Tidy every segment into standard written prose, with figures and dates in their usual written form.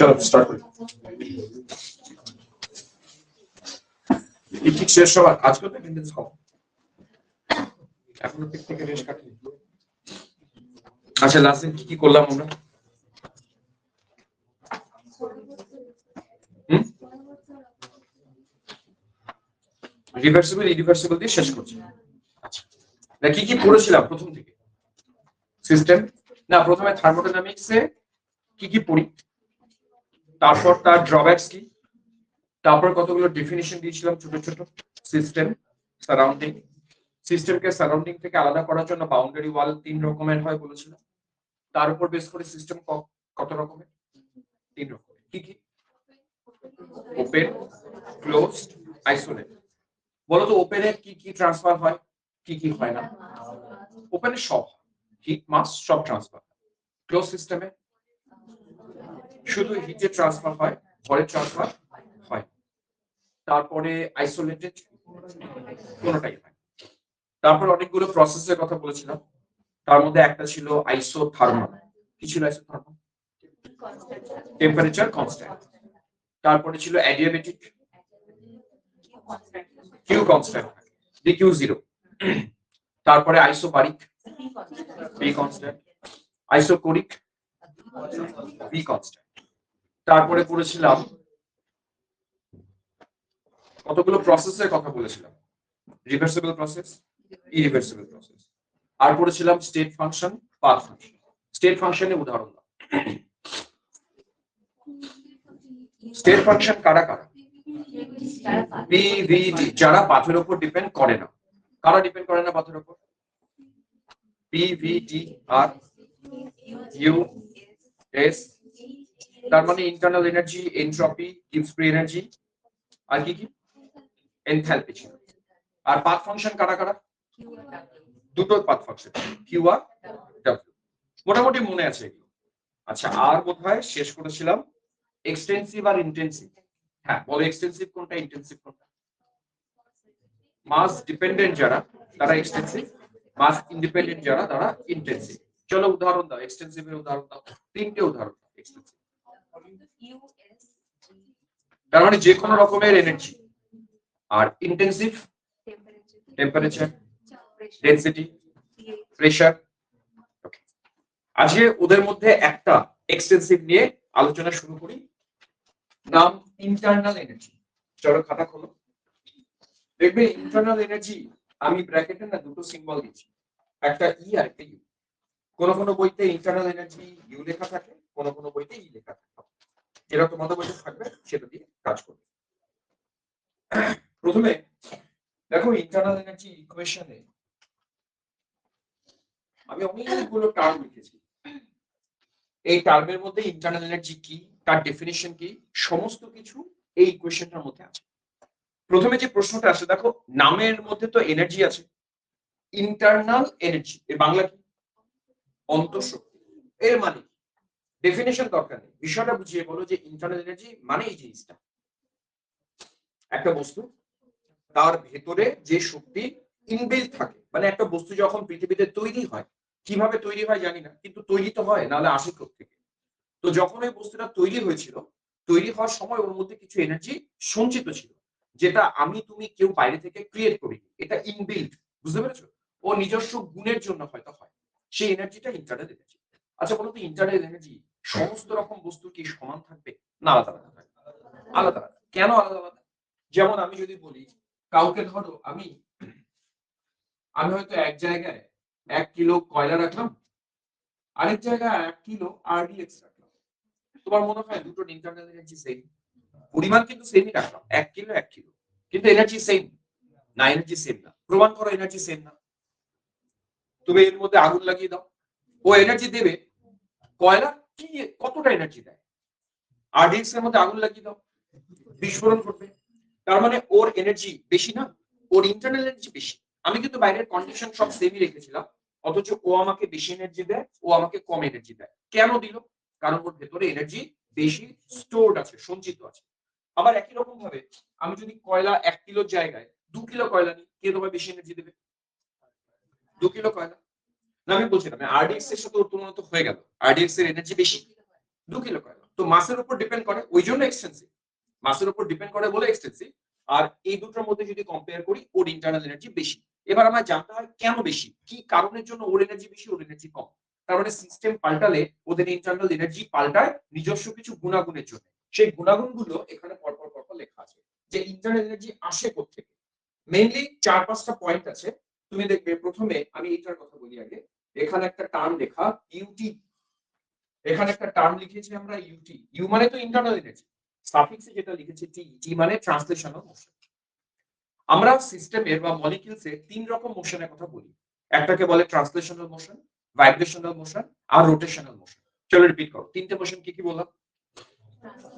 চলো স্টার্ট করি। ঠিক শেষ সবার আজকে তো কিন্তু সব এখনো ঠিক থেকে রেশ কাটনি। আচ্ছা লাস্ট দিন কি করলাম আমরা? রিভার্সিবল ইরিভার্সিবল দিয়ে শেষ করছি। আচ্ছা না কি কি পড়েছিলাম প্রথম থেকে? সিস্টেম না, প্রথমে থার্মোডাইনামিক্সে কি কি পড়ি, তারপর তার ড্রব্যাকস কি, তারপর কতগুলো ডেফিনিশন দিয়েছিলাম ছোট ছোট। সিস্টেম, সারাউন্ডিং, সিস্টেমকে সারাউন্ডিং থেকে আলাদা করার জন্য বাউন্ডারি ওয়াল 3 রকমের হয় বলেছিলাম। তার উপর বেস করে সিস্টেম কত রকমের? 3 রকমের। কি কি? Open, closed, isolate. বলো তো ওপেনে কি কি ট্রান্সফার হয়, কি কি হয় না? ওপেনে সব হিট মাস সব ট্রান্সফার। ক্লোজ সিস্টেমে শুধু হিটের ট্রান্সফার হয়, ভরের ট্রান্সফার হয়। তারপরে আইসোলেটেড কোনটাই হয়। তারপর অনেকগুলো প্রসেসের কথা বলেছিলাম, তার মধ্যে একটা ছিল আইসোথার্মাল। কি ছিল আইসোথার্মাল? Temperature constant. তারপরে ছিল adiabatic, q constant, dq zero. তারপরে isobaric, p constant. Isochoric, v constant. তারপরে পড়েছিলাম কতগুলো প্রসেসের কথা বলেছিলাম, রিভার্সিবল প্রসেস, ইরিভার্সিবল প্রসেস। আর পড়েছিলাম state function, path function. State ফাংশনের উদাহরণ দাও। স্টেট ফাংশন কারা কারা? পি ভি ডি, যারা পাথের উপর ডিপেন্ড করে না। কারা ডিপেন্ড করে না পাথের উপর? পি ভি ডি আর ইউ এস। তার মানে internal energy, entropy, Gibbs free energy, আর কি কি? এনথালপি ছিল। আর পাথ ফাংশন কারা কারা? দুটো path function, Q R W. মোটামুটি মনে আছে এগুলো। আচ্ছা আর বোধহয় শেষ করেছিলাম এক্সটেন্সিভ আর ইন্টেন্সিভ। হ্যাঁ বলো এক্সটেন্সিভ কোনটা, ইন্টেন্সিভ কোনটা? মাস ডিপেন্ডেন্ট যারা তারা এক্সটেন্সিভ, মাস ইন্ডিপেন্ডেন্ট যারা তারা ইন্টেন্সিভ। চলো উদাহরণ দাও, এক্সটেন্সিভ এর উদাহরণ দাও, 3টে উদাহরণ দাও এক্সটেন্সিভ। তার মানে যে কোনো রকমের এনার্জি। আর ইন্টেন্সিভ টেম্পারেচার, ডেনসিটি, প্রেসার। ওকে আজকে ওদের মধ্যে একটা এক্সটেন্সিভ নিয়ে আলোচনা শুরু করি, নাম ইন্টারনাল এনার্জি। চলো খাতা খোলো, দেখবে ইন্টারনাল এনার্জি আমি ব্র্যাকেটে না দুটো সিম্বল দিয়েছি, একটা ই আর একটা ইউ। কোন কোন বইতে ইন্টারনাল এনার্জি ইউ লেখা থাকে, কোন কোন বইতে ই লেখা থাকে। যেটা তোমাদের বইতে থাকবে সেটা দিয়ে কাজ করবে। প্রথমে দেখো ইন্টারনাল এনার্জি ইকুয়েশনে আমি অনেকগুলো টার্ম লিখেছি। এই টার্মের মধ্যে ইন্টারনাল এনার্জি কি, তার ডেফিনিশন কি, সমস্ত কিছু এই ইকুয়েশনটার মধ্যে আছে। প্রথমে যে প্রশ্নটা আসে দেখো, নামের মধ্যে তো এনার্জি আছে। ইন্টারনাল এনার্জি এর বাংলা কি? অন্তঃশক্তি। এর মানে ডেফিনিশন দরকার নেই, বিষয়টা বুঝিয়ে বলো যে ইন্টারনাল এনার্জি মানে এই জিনিসটা, একটা বস্তু তার ভেতরে যে শক্তি ইনবিল্ট থাকে, মানে একটা বস্তু যখন পৃথিবীতে তৈরি হয়, কিভাবে তৈরি হয় জানি না, কিন্তু তৈরি তো হয়, নাহলে আসে থেকে। তো যখন ওই বস্তুটা তৈরি হয়েছিল, তৈরি হওয়ার সময় ওর মধ্যে কিছু এনার্জি সঞ্চিত ছিল, যেটা আমি তুমি কেউ বাইরে থেকে ক্রিয়েট করি, এটা ইনবিল্ট। বুঝতে পেরেছো? ও নিজস্ব গুণের জন্য হয়তো হয়, সেই এনার্জিটা ইন্টারনাল এনার্জি। আচ্ছা বলতো ইন্টারনাল এনার্জি সমস্ত রকম বস্তু কি সমান থাকবে না আলাদা আলাদা থাকবে? আলাদা আলাদা। কেন আলাদা আলাদা? যেমন আমি যদি বলি কাউকে, ধরো আমি হয়তো এক জায়গায় 1 কিলো কয়লা রাখলাম, আরেক জায়গায় 1 কিলো আরডিএক্স রাখলাম। তোমার মনে হয় দুটোর ইন্টারনাল এনার্জি সেম? পরিমাণ কিন্তু সেমই রাখলাম, 1 কিলো 1 কিলো, কিন্তু এনার্জি সেম না? এনার্জি সেম না। প্রমাণ করো এনার্জি সেম না। তুমি এর মধ্যে আগুন লাগিয়ে দাও, ও এনার্জি দেবে। কয়লা কি কতটা এনার্জি দেয়? আরডিএক্স এর মধ্যে আগুন লাগিয়ে দাও, বিস্ফোরণ ঘটবে। তার মানে ওর এনার্জি বেশি না, ওর ইন্টারনাল এনার্জি বেশি। আমি কিন্তু বাইরের কন্ডিশন সব সেমই রেখেছিলাম, অথচ ও আমাকে বেশি এনার্জি দেয়, ও আমাকে কম এনার্জি দেয়। কেন দিল? কারণ ওর ভেতরে এনার্জি বেশি স্টোরড আছে, সঞ্চিত আছে। আবার একই রকম ভাবে আমি যদি কয়লা 1 কিলোর জায়গায় 2 কিলো কয়লা নিই, কে তোমায় বেশি এনার্জি দেবে? 2 কিলো কয়লা। না আমি বলছিলাম আরডিএক্স এর সাথে তুলনা তো হয়ে গেল, আরডিএক্স এর এনার্জি বেশি, 2 কিলো কয়লা। তো মাসের উপর ডিপেন্ড করে, ওই জন্য এক্সটেন্সিভ। মাসের উপর ডিপেন্ড করে বলে এক্সটেন্সিভ। আর এই দুটোর মধ্যে যদি কম্পেয়ার করি, ওর ইন্টারনাল এনার্জি বেশি। এবার আমার জানতে হয় কেন বেশি, কি কারণের জন্য ওর এনার্জি বেশি, ওর এনার্জি কম। তার মানে সিস্টেম পাল্টালে ওদের ইন্টারনাল এনার্জি পাল্টায় নিজস্ব কিছু গুণাগুণের জন্য। সেই গুণাগুণগুলো এখানে পরপর পরপর লেখা আছে যে ইন্টারনাল এনার্জি আসে কোত্থেকে। মেইনলি 4-5টা পয়েন্ট আছে। তুমি দেখবে প্রথমে আমি এইটার কথা বলি আগে। এখানে একটা টার্ম লেখা ইউটি, এখানে একটা টার্ম লিখেছি আমরা ইউটি। ইউ মানে তো ইন্টারনাল এনার্জি, সাফিক্সে যেটা লিখেছি টি, টি মানে ট্রান্সলেশনাল মোশন। আমরা সিস্টেমের বা মলিকিউলসে তিন রকম মোশনের কথা বলি। একটাকে বলে ট্রান্সলেশনাল মোশন, ভাইব্রেশনাল মোশন আর রোটেশনাল মোশন। চলো রিপিট করো, তিনটে মোশন কি কি বললাম?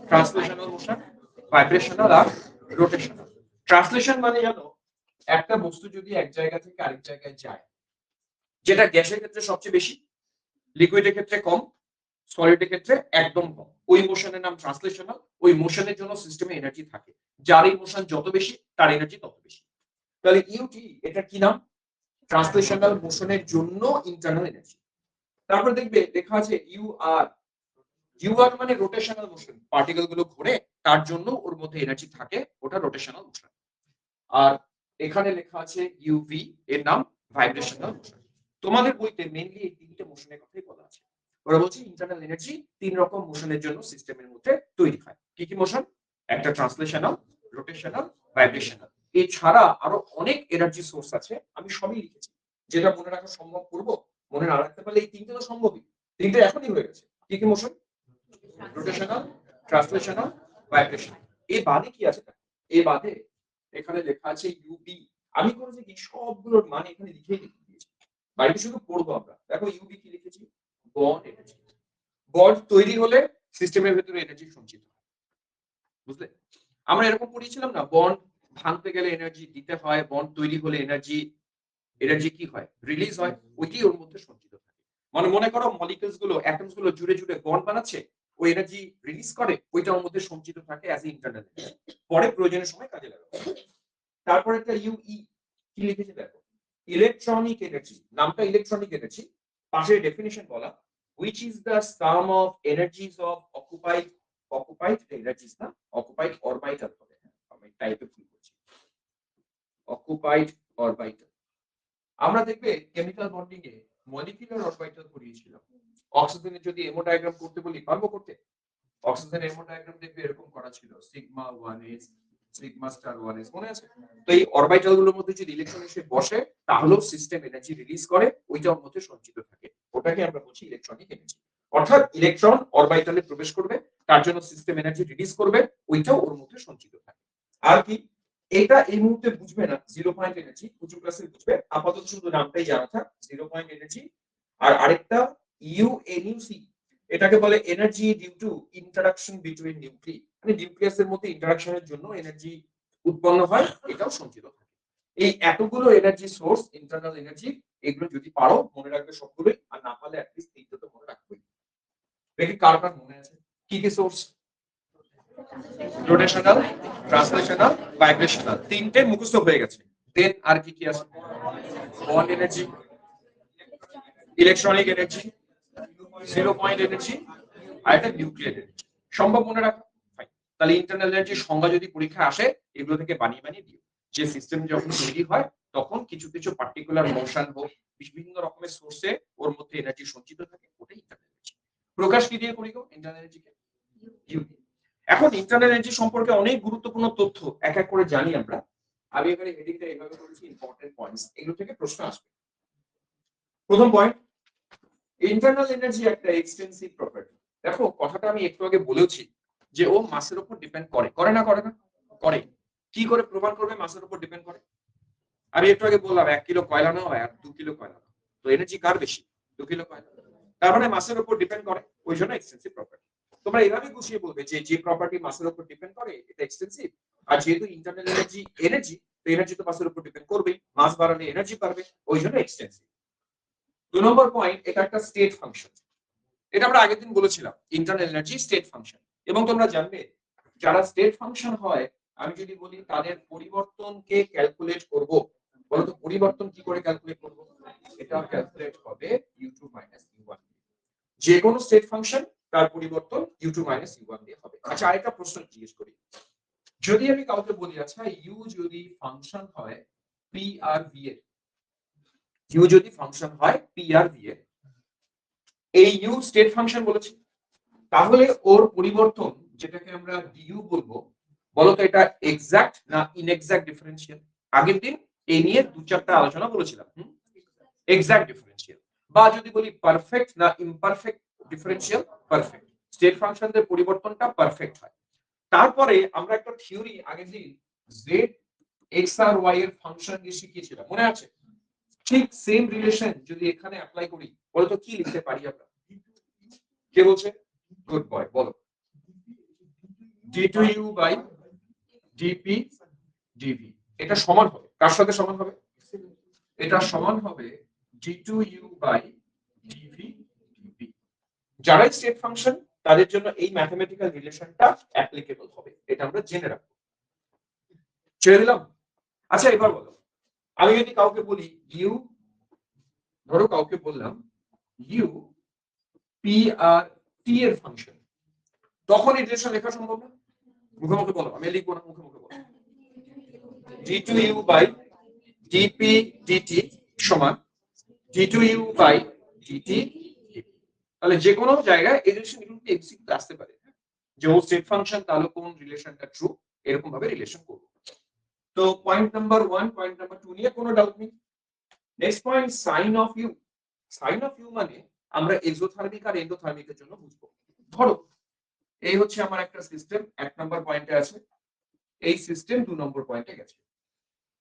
ট্রান্সলেশনাল মোশন, ভাইব্রেশনাল আর রোটেশনাল। ট্রান্সলেশন মানে জানো, একটা বস্তু যদি এক জায়গা থেকে আরেক জায়গায় যায়, যেটা গ্যাসের ক্ষেত্রে সবচেয়ে বেশি, লিকুইডের ক্ষেত্রে কম, সলিডের ক্ষেত্রে একদম কম, ওই মোশনের নাম ট্রান্সলেশনাল। ওই মোশনের জন্য সিস্টেমে এনার্জি থাকে, যার এই মোশন যত বেশি তার এনার্জি তত বেশি। তাহলে ইউটি এটা কি নাম? ট্রান্সলেশনাল মোশনের জন্য ইন্টারনাল এনার্জি। তারপর দেখবে লেখা আছে ইউআর। ইউআর মানে রোটেশনাল মোশন, পার্টিকেল গুলো ঘুরে, তার জন্য ওর মধ্যে এনার্জি থাকে, ওটা রোটেশনাল মোশন। আর এখানে লেখা আছে ইউভি, এর নাম ভাইব্রেশনাল মোশন। তোমাদের বইতে মেইনলি এই তিনটে মোশনের কথাই বলা আছে। ওরা বলছে ইন্টারনাল এনার্জি তিন রকম মোশনের জন্য সিস্টেমের মধ্যে তৈরি হয়। কি কি মোশন? একটা ট্রান্সলেশনাল, রোটেশনাল, ভাইব্রেশনাল। এছাড়া আরো অনেক এনার্জি সোর্স আছে, আমি সবই লিখেছি। যেটা মনে রাখা সম্ভব করব, মনে না রাখতে পারলে এই তিনটে তো সম্ভবই, তিনটে এখনই হয়ে গেছে। কি কি মোশন? Rotational, translational, vibrational. এই বাদে কি আছে? এই বাদে এখানে লেখা আছে ইউবি। আমি করেছি কি সবগুলোর মান এখানে লিখে দিয়েছি, বাড়িতে শুধু পড়বো আমরা। দেখো ইউবি কি লিখেছি? Bond energy. বন্ড তৈরি হলে সিস্টেমের ভেতরে এনার্জি সঞ্চিত হয়, বুঝলে? আমরা এরকম পড়িয়েছিলাম না, বন্ড ভাঙতে গেলে এনার্জি দিতে হয়, বন্ড তৈরি হলে এনার্জি, এনার্জি কি হয়? রিলিজ হয়, ওইটাই ওর মধ্যে সঞ্চিত থাকে। মানে মনে করো মলিকিউলস গুলো, অ্যাটমস গুলো জুড়ে জুড়ে বন্ড বানাচ্ছে, ওই এনার্জি রিলিজ করে, ওইটা ওর মধ্যে সঞ্চিত থাকে অ্যাজ এ ইন্টারনাল এনার্জি, পরে প্রয়োজনের সময় কাজে লাগাবে। তারপর একটা ইউই কি লিখেছে দেখো, ইলেকট্রনিক এনার্জি। নামটা ইলেকট্রনিক এনার্জি, পাশে ডেফিনিশন বলা, which is the sum of energies of occupied energies না, occupied orbital হবে, আমি টাইপে ভুল করছি, occupied orbital। আমরা দেখবে কেমিক্যাল বন্ডিং এ মলিকিউলার অরবিটাল পড়িয়েছিলাম। অক্সিজেনের যদি এমো ডায়াগ্রাম করতে বলি, পারবো করতে? অক্সিজেনের এমো ডায়াগ্রাম দেখবে এরকম করা ছিল, sigma 1s, sigma star 1s, মনে আছে? তো এই অরবিটাল গুলোর মধ্যে যদি ইলেকট্রন এসে বসে, তাহলেও সিস্টেম এনার্জি রিলিজ করে, ওইটা ওর মধ্যে সঞ্চিত থাকে, ওটাকে আমরা বলছি ইলেকট্রনিক এনার্জি। অর্থাৎ ইলেকট্রন অরবিটালে প্রবেশ করবে, তার জন্য সিস্টেম এনার্জি রিলিজ করবে, ওইটাও ওর মধ্যে সঞ্চিত থাকে। আর কি, এটা এই মুহূর্তে বুঝবে না, জিরো পয়েন্ট এনার্জি উঁচু ক্লাসে বুঝবে, আপাতত শুধু নামটাই জানা থাক, জিরো পয়েন্ট এনার্জি। আর আরেকটা ইউএনইউসি, এটাকে বলে energy due to interaction between nuclei, মানে নিউক্লিয়াসের মধ্যে ইন্টারাকশনের জন্য এনার্জি উৎপন্ন হয়, এটাও সঞ্চিত থাকে। এই এতগুলো এনার্জি সোর্স, ইন্টারনাল এনার্জি, এগুলো যদি পারো মনে রাখবে সবগুলোই, আর না পারলে অ্যাটলিস্ট তিনটে তো মনে রাখবেই। দেখি কার কার মনে আছে কি কি সোর্স? রোটেশনাল, ট্রান্সলেশনাল, ভাইব্রেশনাল, তিনটে মুখস্থ হয়ে গেছে। দেন আর কি কি আছে? Bond energy, electronic energy, zero point energy, আর একটা নিউক্লিয়ার এনার্জি। সম্ভব মনে রাখা? তাহলে ইন্টারনাল এনার্জির সংজ্ঞা যদি পরীক্ষা আসে, এগুলো থেকে বানিয়ে বানিয়ে দিও। যে সিস্টেম যখন তৈরি হয় তখন কিছু কিছু পার্টিকুলার মোশন হোক, বিভিন্ন রকমের সোর্সে ওর মধ্যে এনার্জি সঞ্চিত থাকে, ওটাই ইন্টারনাল এনার্জি। প্রকাশ কি দিয়ে করি গো ইন্টারনাল এনার্জিকে? ইউ। এখন ইন্টারনাল এনার্জি সম্পর্কে অনেক গুরুত্বপূর্ণ তথ্য এক এক করে জানি আমরা। আমি এখানে হেডিংটা এইভাবে করেছি, ইম্পর্টেন্ট পয়েন্টস, এগুলো থেকে প্রশ্ন আসবে। প্রথম পয়েন্ট, ইন্টারনাল এনার্জি একটা এক্সটেন্সিভ প্রপার্টি। দেখো কথাটা আমি একটু আগে বলেছি যে ও মাসের উপর ডিপেন্ড করে, করে না করে না? করে। কি করে প্রমাণ করবে মাসের উপর ডিপেন্ড করে? আমি একটু আগে বললাম 1 কিলো কয়লা নাও আর 2 কিলো কয়লা নাও, তো এনার্জি কার বেশি? 2 কিলো কয়লা। তার মানে মাসের উপর ডিপেন্ড করে, ওই জন্য এক্সটেন্সিভ প্রপার্টি। তোমরা এইভাবে গুছিয়ে বলবে যে যে প্রপার্টি মাসের উপর ডিপেন্ড করে এটা এক্সটেন্সিভ, আর যেহেতু ইন্টারনাল এনার্জি এনার্জি, তো এনার্জি তো মাসের উপর ডিপেন্ড করবে, মাস বাড়ালে এনার্জি বাড়বে, ওই জন্য এক্সটেন্সিভ। 2 নম্বর পয়েন্ট, এটা একটা স্টেট ফাংশন। এটা আমরা আগের দিন বলেছিলাম, ইন্টারনাল এনার্জি স্টেট ফাংশন। এবং তোমরা জানবে যারা স্টেট ফাংশন হয়, আমি যদি বলি তাদের পরিবর্তনকে ক্যালকুলেট করব, বলতো পরিবর্তন কি করে ক্যালকুলেট করব? এটা ক্যালকুলেট হবে u2 - u1। যে কোনো স্টেট ফাংশন তার পরিবর্তন u2 মাইনাস u1 দিয়ে হবে। আচ্ছা আরেকটা প্রশ্ন জিজ্ঞেস করি, যদি আমি কাউকে বলি আচ্ছা u যদি ফাংশন হয় p আর v এর, u যদি ফাংশন হয় p আর v এর, এই u স্টেট ফাংশন বলেছি, তাহলে ওর পরিবর্তন যেটাকে আমরা du বলবো, বলতো এটা এক্সাক্ট না ইনএক্সাক্ট ডিফারেন্সিয়াল? আগের দিন এই নিয়ে দু চারটা আলোচনা বলেছিলাম। Exact differential. বা যদি বলি পারফেক্ট না ইমপারফেক্ট ডিফারেন্সিয়াল? পারফেক্ট। স্টেট ফাংশনের পরিবর্তনটা পারফেক্ট হয়। তারপরে আমরা একটা থিওরি আগের দিন z x আর y এর ফাংশন নিয়ে শিখিয়েছিলাম, মনে আছে? ঠিক সেম রিলেশন যদি এখানে অ্যাপ্লাই করি, বলতো কি লিখতে পারি আমরা? কে বলছে? গুড বয়, বলো। d2u by dp dv। এটা সমান হবে কার সাথে সমান হবে? এটা সমান হবে d2u বাই dv dp। যারা স্টেট ফাংশন তাদের জন্য এই ম্যাথমেটিক্যাল রিলেশনটা অ্যাপ্লিকেবল হবে, এটা আমরা জেনে রাখবো। ছেড়ে দিলাম। আচ্ছা এবার বলো, আমি যদি কাউকে বলি u, ধরো কাউকে বললাম u p আর t এর ফাংশন, তখন এই রিলেশন লেখা সম্ভব না? মুখে মুখে বলো, আমি লিখবো না, মুখে মুখে বলো। d2u বাই dp dt সমান d2u বাই dt। তাহলে যে কোনো জায়গায় এই রিলেশন কিন্তু এমসিকিউতে আসতে পারে, যে ও স্টেট ফাংশন তাহলে কোন রিলেশনটা ট্রু, এরকম ভাবে রিলেশন করব। তো পয়েন্ট নাম্বার 1, পয়েন্ট নাম্বার 2 নিয়ে কোনো ডাউট নেই। Next point sign of U. Sign of U মানে আমরা এক্সোথার্মিক আর এন্ডোথার্মিকের জন্য বুঝবো। ধরো এই হচ্ছে আমার একটা সিস্টেম, 1 নম্বর পয়েন্টে আছে, এই সিস্টেম 2 নম্বর পয়েন্টে গেছে।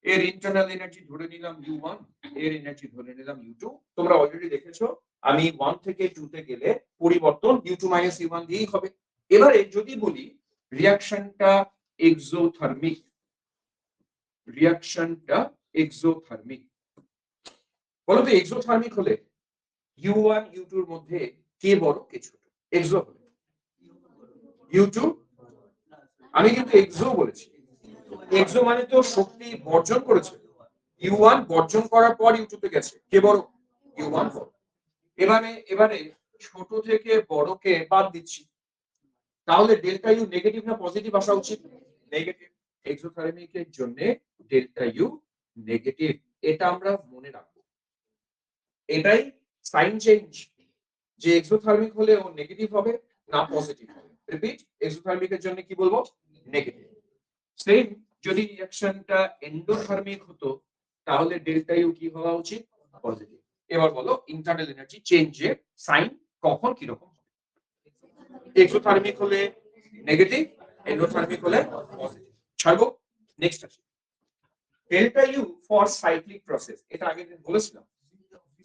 এর ইন্টারনাল এনার্জি ধরে নিলাম u1, এর এনার্জি ধরে নিলাম u2। তোমরা অলরেডি দেখেছো আমি 1 থেকে 2 তে গেলে পরিবর্তন u2 মাইনাস u1 দিয়েই হবে। এবারে যদি বলি রিঅ্যাকশনটা এক্সোথার্মিক, রিঅ্যাকশনটা এক্সোথার্মিক, বলো তো এক্সোথার্মিক হলে u1 u2 এর মধ্যে কে বড় কে ছোট? এক্সো হলে u2, আমি কিন্তু এক্সো বলেছি। এক্সো মানে তো শক্তি বর্জন করেছে, u1 বর্জন করার পর u2 তে গেছে, কে বড়? u1 বড়। এবারে ছোট থেকে বড়কে বাদ দিচ্ছি, তাহলে ডেল্টা ইউ নেগেটিভ না পজিটিভ আসা উচিত? নেগেটিভ। এক্সোথার্মিকের জন্য ডেল্টা ইউ নেগেটিভ, এটা আমরা মনে রাখবো। এটাই সাইন চেঞ্জ, যে এক্সোথার্মিক হলে ও নেগেটিভ হবে না পজিটিভ হবে। রিপিট, এক্সোথার্মিকের জন্য কি বলবো? নেগেটিভ। সেম যদি রিঅ্যাকশনটা এন্ডোথার্মিক হতো, তাহলে ডেল্টা ইউ কি হওয়া উচিত? পজিটিভ। এবার বলো ইন্টারনাল এনার্জি চেঞ্জের সাইন কখন কি রকম হবে? এক্সোথার্মিক হলে নেগেটিভ, এন্ডোথার্মিক হলে পজিটিভ। ছাড়বো। নেক্সট আছে delta U for cyclic process, এটা আগে বলেছিলাম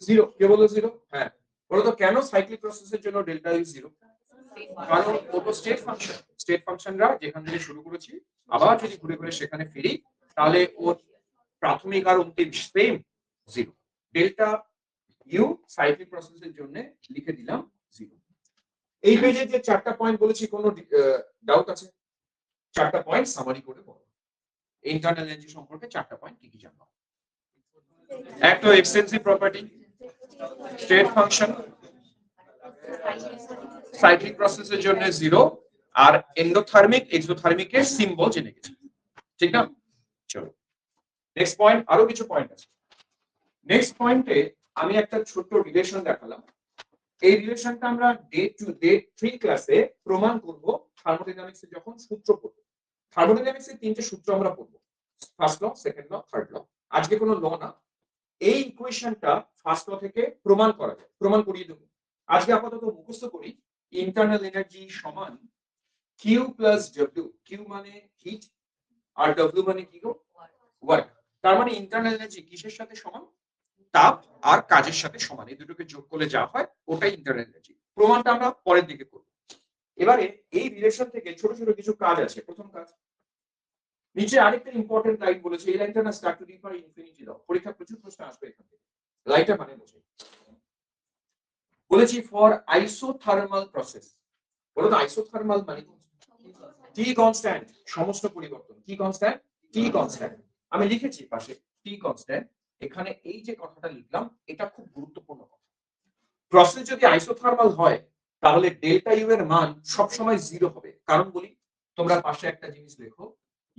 জিরো। কে বলো জিরো? হ্যাঁ, বলো তো কেন সাইক্লিক প্রসেসের জন্য ডেল্টা ইউ জিরো? কারণ ওটো স্টেট ফাংশন, স্টেট ফাংশনরা যেখান থেকে শুরু করেছি আবার যদি ঘুরে ঘুরে সেখানে ফিরি, তাহলে ওর প্রাথমিক আর অন্তিম same zero. Delta U cyclic প্রসেসের জন্য লিখে দিলাম জিরো। এই পেজে যে 4টা পয়েন্ট বলেছি, কোনো ডাউট আছে? 4টা পয়েন্ট সামারি করে বলো। ইন্টারনাল এনার্জি সম্পর্কে 4টা পয়েন্ট কি কি জানবো? একটা এক্সটেনসিভ প্রপার্টি, স্টেট ফাংশন, সাইক্লিক প্রসেসের জন্য জিরো, আর এন্ডোথার্মিক এক্সোথার্মিকের সিম্বল জেনে গেছি, ঠিক না? চলো নেক্সট পয়েন্ট, আরো কিছু পয়েন্ট আছে। নেক্সট পয়েন্টে আমি একটা ছোট্ট রিলেশন দেখালাম। এই রিলেশনটা আমরা ডে 3 ক্লাসে প্রমাণ করব থার্মোডাইনামিক্সে যখন সূত্র পড়ব। থার্মোডাইনামিক্সের 3টে সূত্র আমরা পড়ব, first law, second law, third law. আজকে কোনো ল না, এই ইকুয়েশনটা ফার্স্ট ল থেকে প্রমাণ করা যায়, প্রমাণ করিয়ে দেব। আজকে আপাতত মুখস্থ করি ইন্টারনাল এনার্জি সমান Q প্লাস W। Q মানে হিট আর W মানে কি গো? ওয়ার্ক। তার মানে ইন্টারনাল এনার্জি কিসের সাথে সমান? তাপ আর কাজের সাথে সমান। এই দুটোকে যোগ করলে যা হয় ওটাই ইন্টারনাল এনার্জি। প্রমাণটা আমরা পরের দিকে করব। এবারে এই রিলেশন থেকে ছোট ছোট কিছু কাজ আছে। প্রথম কাজ, নিচে আরেকটা ইম্পর্টেন্ট লাইন বলেছে, এই লাইনটা না স্টার্ট টু ডিফার ইনফিনিটি দাও, পরীক্ষা প্রচুর প্রশ্ন আসবে এখান থেকে। লাইনটা মানে বলেছি ফর আইসোথার্মাল প্রসেস। বলো তো আইসোথার্মাল মানে টি কনস্ট্যান্ট, সমস্ত পরিবর্তন কি কনস্ট্যান্ট? টি কনস্ট্যান্ট। আমি লিখেছি পাশে টি কনস্ট্যান্ট। এখানে এই যে কথাটা লিখলাম এটা খুব গুরুত্বপূর্ণ কথা। প্রসেস যদি আইসোথার্মাল হয় তাহলে ডেল্টা ইউ এর মান সবসময় 0 হবে। কারণ বলি, তোমরা পাশে একটা জিনিস লেখো,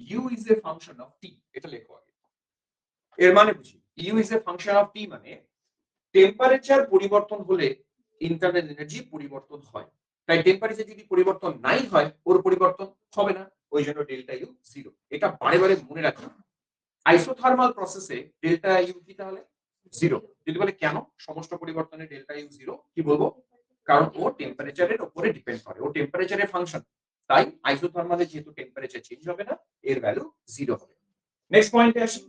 u is a function of t, এটা লেখো আগে। এর মানে বুঝি u is a function of t মানে টেম্পারেচার পরিবর্তন হলে ইন্টারনাল এনার্জি পরিবর্তন হয়। তাই টেম্পারেচার যদি পরিবর্তন নাই হয়, ওর পরিবর্তন হবে না, ওই জন্য ডেল্টা ইউ 0। এটা বারে বারে মনে রাখো। আইসোথার্মাল প্রসেসে ডেল্টা ইউ কি তাহলে 0। যদি বলে কেন সমস্ত পরিবর্তনে ডেল্টা ইউ 0, কি বলবো? কারণ ও টেম্পারেচারের উপরে ডিপেন্ড করে, ও টেম্পারেচারের ফাংশন। তাই আইসোথার্মালে যেহেতু টেম্পারেচার চেঞ্জ হবে না, এর ভ্যালু 0 হবে। নেক্সট পয়েন্টে আসি।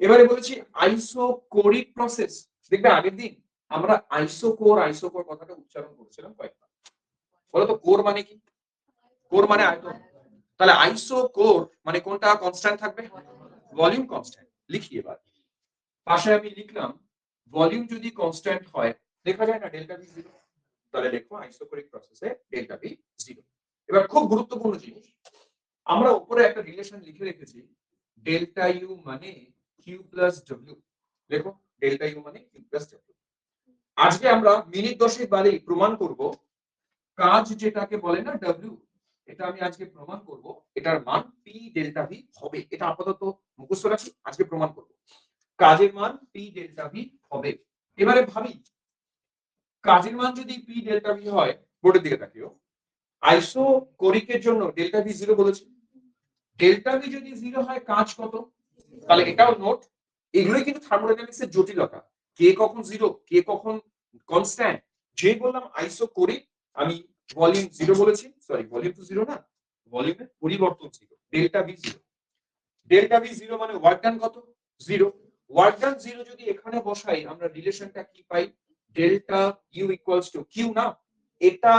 এবারে বলেছি আইসোকোরিক প্রসেস। দেখবে আগের দিন আমরা আইসোকোর কথাটা উচ্চারণ করেছিলাম কয়েকবার। বলো তো কোর মানে কি? কোর মানে আয়তন। তাহলে আইসোকোর মানে কোনটা কনস্ট্যান্ট থাকবে? Volume constant. লিখি এবার। পাশে আমি লিখলাম ভলিউম যদি কনস্ট্যান্ট হয়, দেখা যায় না ডেল্টা ভি 0। তাহলে লিখবো আইসোকোরিক প্রসেসে ডেল্টা ভি 0। এবার খুব গুরুত্বপূর্ণ জিনিস, আমরা উপরে একটা রিলেশন লিখে রেখেছি, ডেল্টা ইউ মানে কিউ প্লাস ডব্লিউ। দেখো ডেল্টা ইউ মানে কিউ প্লাস ডব্লিউ। আজকে আমরা মিনিট 10 বাদেই প্রমাণ করব কাজ যেটাকে বলে না ডব্লিউ, এটা আমি আজকে প্রমাণ করব এটার মান পি ডেল্টা ভি হবে। এটা আপাতত মুখস্থ রাখি, আজকে প্রমাণ করব কাজের মান পি ডেল্টা ভি হবে। এবারে ভাবি কাজের মান যদি পি ডেল্টা ভি হয়, বোর্ডের দিকে তাকিও, আইসোকোরিকের জন্য ডেল্টা ভি 0 বলেছি। ডেল্টা ভি যদি 0 হয় কাজ কত? তাহলে এটাও নোট। এগুলোই কিন্তু থার্মোডাইনামিক্সের জটিলতা, কে কখন 0, কে কখন কনস্ট্যান্ট। যে বললাম আইসোকোরিক, আমি ভলিউম 0 বলেছি, সরি ভলিউম তো 0 না, ভলিউমের পরিবর্তন 0, ডেল্টা ভি 0। ডেল্টা ভি 0 মানে ওয়ার্ক ডান কত? 0। ওয়ার্ক ডান 0 যদি এখানে বসাই, আমরা রিলেশনটা কি পাই? Delta u equals to q না? এটা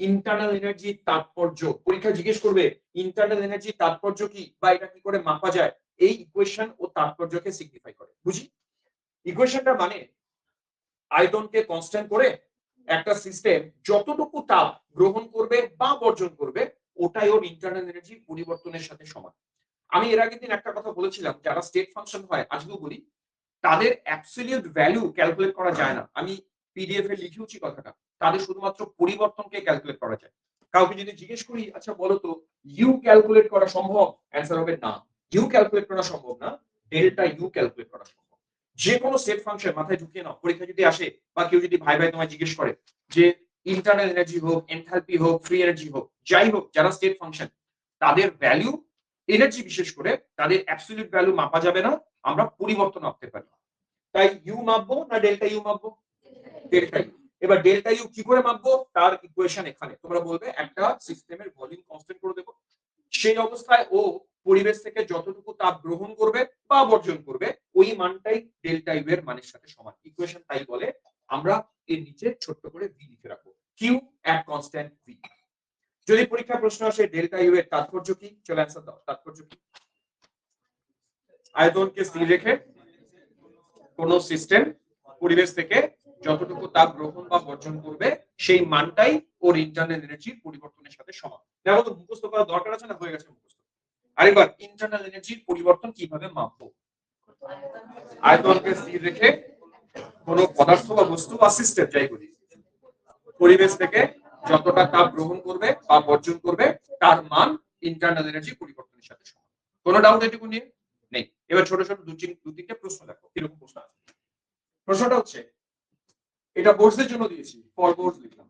ইন্টারনাল এনার্জির তাৎপর্য। পরীক্ষা জিজ্ঞেস করবে ইন্টারনাল এনার্জির তাৎপর্য কি, বা এটা কি করে মাপা যায়। এই ইকুয়েশন ও তাৎপর্যকে সিগনিফাই করে। বুঝি? ইকুয়েশনটা মানে আয়তনকে কনস্ট্যান্ট করে একটা সিস্টেম যতটুকু তাপ গ্রহণ করবে বা বর্জন করবে, ওটাই ওর ইন্টারনাল এনার্জি পরিবর্তনের সাথে সমান। আমি এর আগের দিন একটা কথা বলেছিলাম, যারা স্টেট ফাংশন হয়, আজকেও বলি, তাদের অ্যাবসলিউট ভ্যালু ক্যালকুলেট করা যায় না। আমি পিডিএফ এ লিখেওছি কথাটা, তাদের শুধুমাত্র পরিবর্তনকে ক্যালকুলেট করা যায়। কাউকে যদি জিজ্ঞেস করি, আচ্ছা বলো তো ইউ ক্যালকুলেট করা সম্ভব? অ্যান্সার হবে না, ইউ ক্যালকুলেট করা সম্ভব না, ডেল্টা ইউ ক্যালকুলেট করা সম্ভব। যে কোনো স্টেট ফাংশন মাথায় ঢুকিয়ে নাও, পরীক্ষা যদি আসে বা কেউ যদি ভাই ভাই তোমায় জিজ্ঞেস করে যে ইন্টারনাল এনার্জি হোক, এনথালপি হোক, ফ্রি এনার্জি হোক, যাই হোক, যারা স্টেট ফাংশন, তাদের ভ্যালু, এনার্জি বিশেষ করে, তাদের অ্যাবসলিউট ভ্যালু মাপা যাবে না, আমরা পরিবর্তন মাপতে পারি। তাই ইউ মাপবো না ডেল্টা ইউ মাপবো? Delta u. এবার ডেল্টা ইউ কি করে মাপবো, তার ইকুয়েশন এখানে। তোমরা বলবে একটা সিস্টেমের ভলিউম কনস্ট্যান্ট করে দেবো, সেই অবস্থায় ও পরিবেশ থেকে যতটুকু তাপ গ্রহণ করবে বা বর্জন করবে, ওই মানটাই ডেল্টা ইউ এর মানের সাথে সমান। ইকুয়েশন তাই বলে। আমরা এর নিচে ছোট্ট করে ভি লিখে রাখবো, কিউ এট কনস্ট্যান্ট ভি। যদি পরীক্ষা প্রশ্ন আসে ডেল্টা ইউ এর তাৎপর্য কি, চলে অ্যান্সার দাও। তাৎপর্য কি? আয়তনকে স্থির রেখে কোন সিস্টেম পরিবেশ থেকে যতটুকু তাপ গ্রহণ বা বর্জন করবে, সেই মানটাই ওর ইন্টারনাল এনার্জির পরিবর্তনের সাথে সমান। দেখো তো মুখস্থ করা দরকার আছে না? হয়ে গেছে মুখস্থ। আরেকবার, ইন্টারনাল এনার্জির পরিবর্তন কিভাবে মাপবো? আয়তনকে স্থির রেখে কোন পদার্থ বা বস্তু বা সিস্টেম, যাই বলি, পরিবেশ থেকে যতটা তাপ গ্রহণ করবে বা বর্জন করবে, তার মান ইন্টারনাল এনার্জি পরিবর্তনের সাথে সমান। কোনো ডাউট এটুকু নিয়ে নেই। এবার ছোট ছোট দু তিনটে প্রশ্ন দেখো, কিরকম প্রশ্ন আছে। প্রশ্নটা হচ্ছে, এটা বোর্ডসের জন্য দিয়েছি, ফর বোর্ড লিখলাম।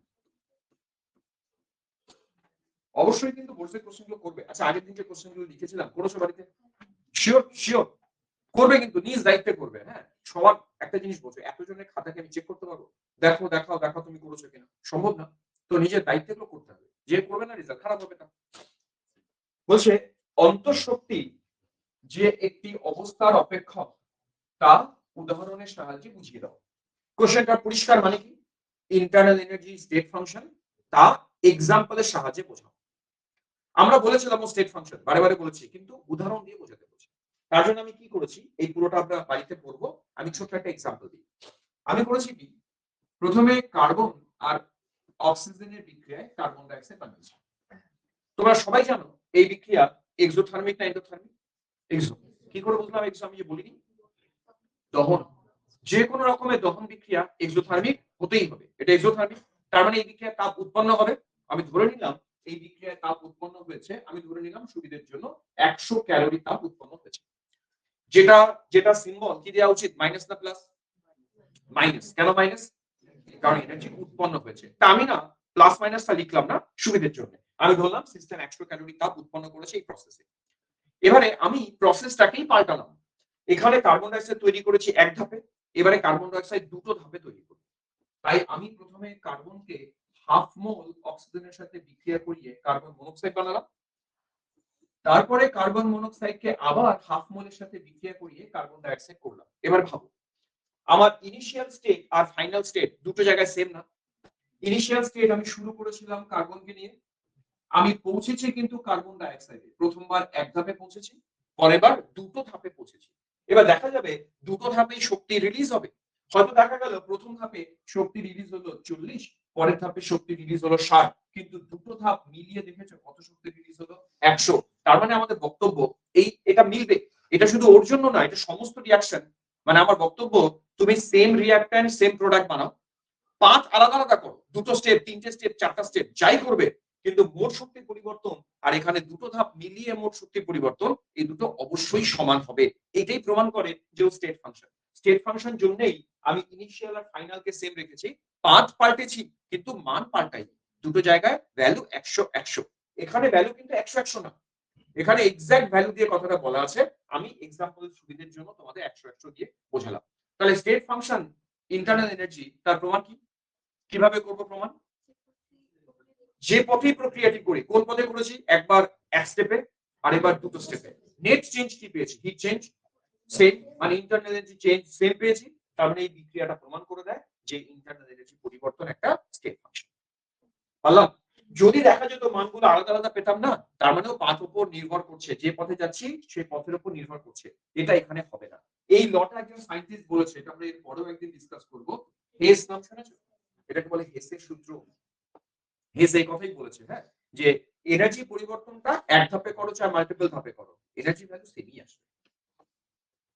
অবশ্যই কিন্তু বোর্ডসের কোশ্চেনগুলো করবে। আচ্ছা আগের দিন যে কোশ্চেনগুলো লিখেছিলাম, করেছো বাড়িতে? শিওর শিওর করবে, কিন্তু নিজ দায়িত্বে করবে। হ্যাঁ, সবার একটা জিনিস বলছো, এতজনের খাতাকে আমি চেক করতে পারবো? দেখো দেখাও দেখাও তুমি করেছো কিনা, সম্ভব না। তো নিজের দায়িত্বগুলো করতে হবে। যে করবে না, রেজাল্ট খারাপ হবে। না বলছে অন্তঃশক্তি যে একটি অবস্থার অপেক্ষক, তা উদাহরণের সাহায্যে বুঝিয়ে দাও। কোশ্চেনটা পরিষ্কার, মানে কি ইন্টারনাল এনার্জি স্টেট ফাংশন, তা এক্সাম্পলের সাহায্যে বোঝাও। আমরা বলেছিলাম স্টেট ফাংশন, বারে বারে বলেছি, কিন্তু উদাহরণ দিয়ে বোঝাতে বলছি। তার জন্য আমি কি করেছি, এই পুরোটা আমরা বাড়িতে পড়বো। আমি ছোট্ট একটা এক্সাম্পল দিই। আমি করেছি কি, প্রথমে কার্বন আর অক্সিজেনের বিক্রিয়ায় কার্বন ডাই অক্সাইড বানিয়েছি। তোমরা সবাই জানো এই বিক্রিয়া এক্সোথার্মিক না এন্ডোথার্মিক? এক্সো। কি করে বুঝলাম এক্সো? আমি যে বলিনি, দহন, যে কোনো রকমের দহন বিক্রিয়া এক্সোথার্মিক হতেই হবে, এটা এক্সোথার্মিক। তার মানে এই বিক্রিয়ায় তাপ উৎপন্ন হবে। আমি ধরে নিলাম এই বিক্রিয়ায় তাপ উৎপন্ন হয়েছে, আমি ধরে নিলাম সুবিধার জন্য 100 ক্যালোরি তাপ উৎপন্ন হয়েছে। যেটা যেটা সিম্বল কি দেওয়া উচিত, মাইনাস না প্লাস? মাইনাস। কেন মাইনাস? কারণ এনার্জি উৎপন্ন হয়েছে। তা আমি না প্লাস মাইনাসটা লিখলাম না সুবিধার জন্য, আমি ধরলাম সিস্টেম 100 ক্যালোরি তাপ উৎপন্ন করেছে এই প্রসেসে। এবারে আমি প্রসেসটাকেই পাল্টালাম, এখানে কার্বন ডাইঅক্সাইড তৈরি করেছি এক ধাপে, এবারে কার্বন ডাইঅক্সাইড দুটো ধাপে তৈরি করব। তাই আমি প্রথমে কার্বনকে হাফ মোল অক্সিজেনের সাথে বিক্রিয়া করিয়ে কার্বন মনোক্সাইড বানালাম, তারপরে কার্বন মনোক্সাইডকে আবার হাফ মোলের সাথে বিক্রিয়া করিয়ে কার্বন ডাইঅক্সাইড করলাম। এবার ভাবো, আমার ইনিশিয়াল স্টেট আর ফাইনাল স্টেট দুটো জায়গায় সেম না? ইনিশিয়াল স্টেট আমি শুরু করেছিলাম কার্বনকে নিয়ে, আমি পৌঁছেছি কিন্তু কার্বন ডাইঅক্সাইডে, প্রথমবার এক ধাপে পৌঁছেছি, পরেরবার দুটো ধাপে পৌঁছেছি। এবার দেখা যাবে দুটো ধাপেই শক্তি রিলিজ হবে। হয়তো দেখা গেল প্রথম ধাপে শক্তি রিলিজ হলো 40, পরের ধাপে শক্তি রিলিজ হলো 60, কিন্তু দুটো ধাপ মিলিয়ে দেখেছো কত শক্তি রিলিজ হলো? 100। তার মানে আমাদের বক্তব্য এটা মিলবে। এটা শুধু ওর জন্য না, এটা সমস্ত রিঅ্যাকশন। মানে আমার বক্তব্য, তুমি সেম রিঅ্যাকট্যান্ট সেম প্রোডাক্ট বানাও, পাঁচ আলাদা আলাদা করো, দুটো স্টেপ, তিনটে স্টেপ, চারটা স্টেপ, যাই করবে, কিন্তু মোট শক্তির পরিবর্তন আর এখানে দুটো ধাপ মিলিয়ে মোট শক্তির পরিবর্তন, এই দুটো অবশ্যই সমান হবে। এটাই প্রমাণ করে যে স্টেট ফাংশন। স্টেট ফাংশন জন্যই আমি ইনিশিয়াল আর ফাইনালকে সেম রেখেছি, পাথ পাল্টেছি কিন্তু মান পাল্টাইনি। দুটো জায়গায় ভ্যালু 100 100, এখানে ভ্যালু কিন্তু 100 100 না, এখানে এক্সাক্ট ভ্যালু দিয়ে কথাটা বলা আছে। আমি এক্সাম্পলের সুবিধার জন্য তোমাদের 100 100 দিয়ে বোঝালাম। তাহলে স্টেট ফাংশন ইন্টারনাল এনার্জি, তার প্রমাণ কি? কিভাবে করব প্রমাণ? যে পথেই প্রক্রিয়াটি করি, কোন পথে করেছি, একবার এক স্টেপে আর এবার দুটো স্টেপে। নেট চেঞ্জ কি পেয়েছি? হিট চেঞ্জ সেম, মানে ইন্টারনাল এনার্জি চেঞ্জ সেম পেয়েছি। তার মানে এই বিক্রিয়াটা প্রমাণ করে দেয় যে ইন্টারনাল এনার্জি পরিবর্তন একটা স্টেট ফাংশন। পারলাম? যদি দেখা যেত মানগুলো আলাদা আলাদা পেতাম না, তার মানেও পাথ উপর নির্ভর করছে, যে পথে যাচ্ছি সেই পথের উপর নির্ভর করছে, এটা এখানে হবে না। এই লটা একজন সায়েন্টিস্ট বলেছে, এটা আমরা এর পরেও একদিন ডিসকাস করব। হেস নাম শুনেছো? এটাকে বলে হেসের সূত্র। হেস এই কথাই বলেছে, হ্যাঁ, যে এনার্জি পরিবর্তনটা এক ধাপে করো চাই মাল্টিপল ধাপে করো, এনার্জি ভ্যালু সেমই আসবে।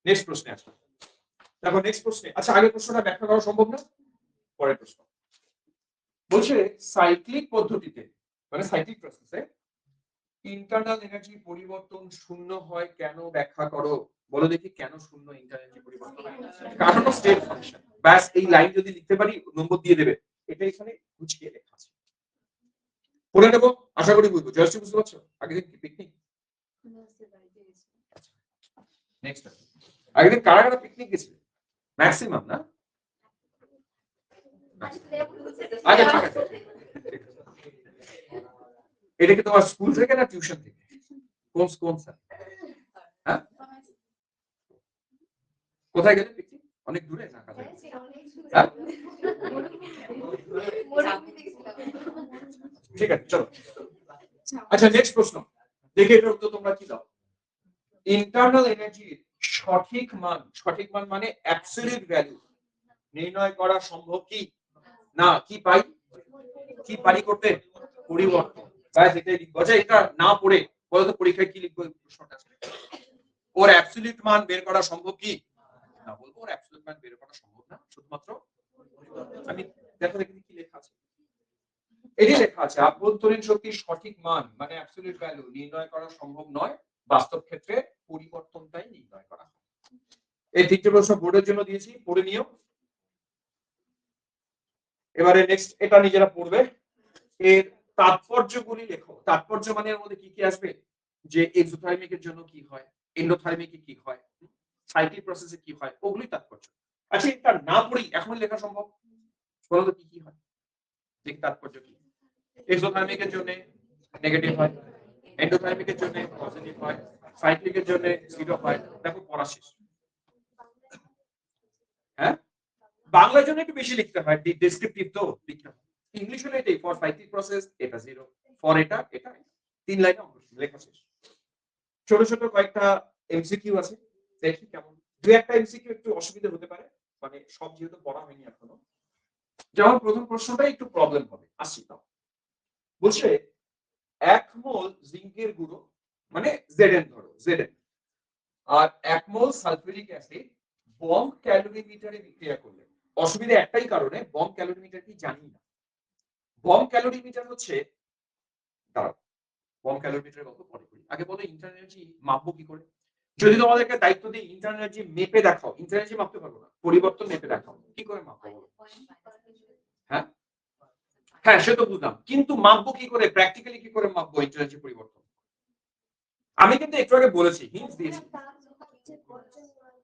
নেক্সট প্রশ্নে আসবে। দেখো নেক্সট প্রশ্নে, আচ্ছা আগের প্রশ্নটা ব্যাখ্যা করা সম্ভব না, পরের প্রশ্ন বলছে সাইক্লিক পদ্ধতিতে, মানে সাইক্লিক প্রসেসে ইন্টারনাল এনার্জি পরিবর্তন শূন্য হয় কেন, ব্যাখ্যা করো। বলো দেখি কেন শূন্য ইন্টারনাল এনার্জি পরিবর্তন হয়? কারণ স্টেট ফাংশন। ব্যাস, এই লাইন যদি লিখতে পারি নম্বর দিয়ে দেবে। এটা এখানে গুছিয়ে লেখা আছে, পড়ে নেবো, আশা করি বুঝবো। জয়শ্রী বুঝতে পারছো? আগের দিন কি পিকনিক? নেক্সট, আগের দিন কারা কারা পিকনিক গেছিল? ম্যাক্সিমাম না? আচ্ছা ঠিক আছে। এটা কি তোমার স্কুল থেকে না টিউশন থেকে? কোন কোন স্যার? হ্যাঁ, কোথায় গেলে পিকনিক? অনেক দূরে না কাছে? হ্যাঁ? ঠিক আছে চলো। আচ্ছা নেক্সট প্রশ্ন দেখে, এটার উত্তর তোমরা কি দাও? ইন্টারনাল এনার্জির সঠিক মান, সঠিক মান মানে অ্যাবসলিউট ভ্যালু নির্ণয় করা সম্ভব কি না? কি পাই, কি পারি করতে? পরিবর্তন। ব্যাস এটাই লিখবো। আচ্ছা এটা না পড়ে বলতো পরীক্ষায় কি লিখবো? প্রশ্নটা ওর অ্যাবসলিউট মান বের করা সম্ভব কি না? বলবো ওর অ্যাবসলিউট মান বের করা সম্ভব না, শুধুমাত্র আমি দেখো দেখি কি লেখা আছে। এটি লেখা আছে আভ্যন্তরীণ শক্তির সঠিক মান মানে অ্যাবসলিউট ভ্যালু নির্ণয় করা সম্ভব নয়, বাস্তব ক্ষেত্রে পরিবর্তনটাই নির্ণয় করা হয়। এই তিনটে প্রশ্ন বোর্ডের জন্য দিয়েছি, পড়ে নিও। এবারে নেক্সট, এটা নিজেরা পড়বে। এর তাৎপর্যগুলি লেখো। তাৎপর্য মানে এর মধ্যে কি কি আসবে? যে এক্সোথার্মিকের জন্য কি হয়, এন্ডোথার্মিকে কি হয়, সাইক্লিক প্রসেসে কি হয়, ওগুলোই তাৎপর্য। আচ্ছা এটা না পড়ি এখন লেখা সম্ভব? বলো তো কি কি হয়, দেখি তাৎপর্য কি। এক্সোথার্মিকের জন্য নেগেটিভ হয়, এন্ডোথার্মিকের জন্য পজিটিভ হয়, সাইক্লিকের জন্য জিরো হয়। দেখো পড়া শেষ। হ্যাঁ, বাংলার জন্য একটু বেশি লিখতে হয়, ডেসক্রিপটিভ তো লিখতে হয়। ইংলিশ হলে এটাই, ফর সাইক্লিক প্রসেস এটা জিরো, ফর এটা এটা, তিন লাইনে লেখা শেষ। ছোট ছোট কয়েকটা এমসিকিউ আছে, দেখি কেমন। দুই একটা এমসিকিউ একটু অসুবিধা হতে পারে, মানে সব যেহেতু পড়া হয়নি এখনো। যেমন প্রথম প্রশ্নটা একটু প্রবলেম হবে, আসি তাও। বলছে 1 মোল জিঙ্কের গুঁড়ো মানে Zn, ধরো Zn, আর 1 মোল সালফিউরিক অ্যাসিড বম্ব ক্যালোরিমিটারে বিক্রিয়া করলে। অসুবিধা একটাই কারণে, বম্ব ক্যালোরিমিটার কি জানি না। বম ক্যালোরিমিটার হচ্ছে, দাঁড়াও, বম ক্যালোরিমিটারের গল্প পরে করি, আগে বলো ইন্টারনাল এনার্জি মাপবো কি করে। যদি তোমাদেরকে দায়িত্ব দিই ইন্টারনাল এনার্জি মেপে দেখাও, ইন্টারনাল এনার্জি মাপতে পারবো না, পরিবর্তন মেপে দেখাও, কি করে মাপবো বলো? হ্যাঁ হ্যাঁ, সে তো বুঝলাম, কিন্তু মাপবো কি করে, প্র্যাকটিক্যালি কি করে মাপবো ইন্টারনাল এনার্জি পরিবর্তন? আমি কিন্তু একটু আগে বলেছি, হিন্টস দিয়েছি,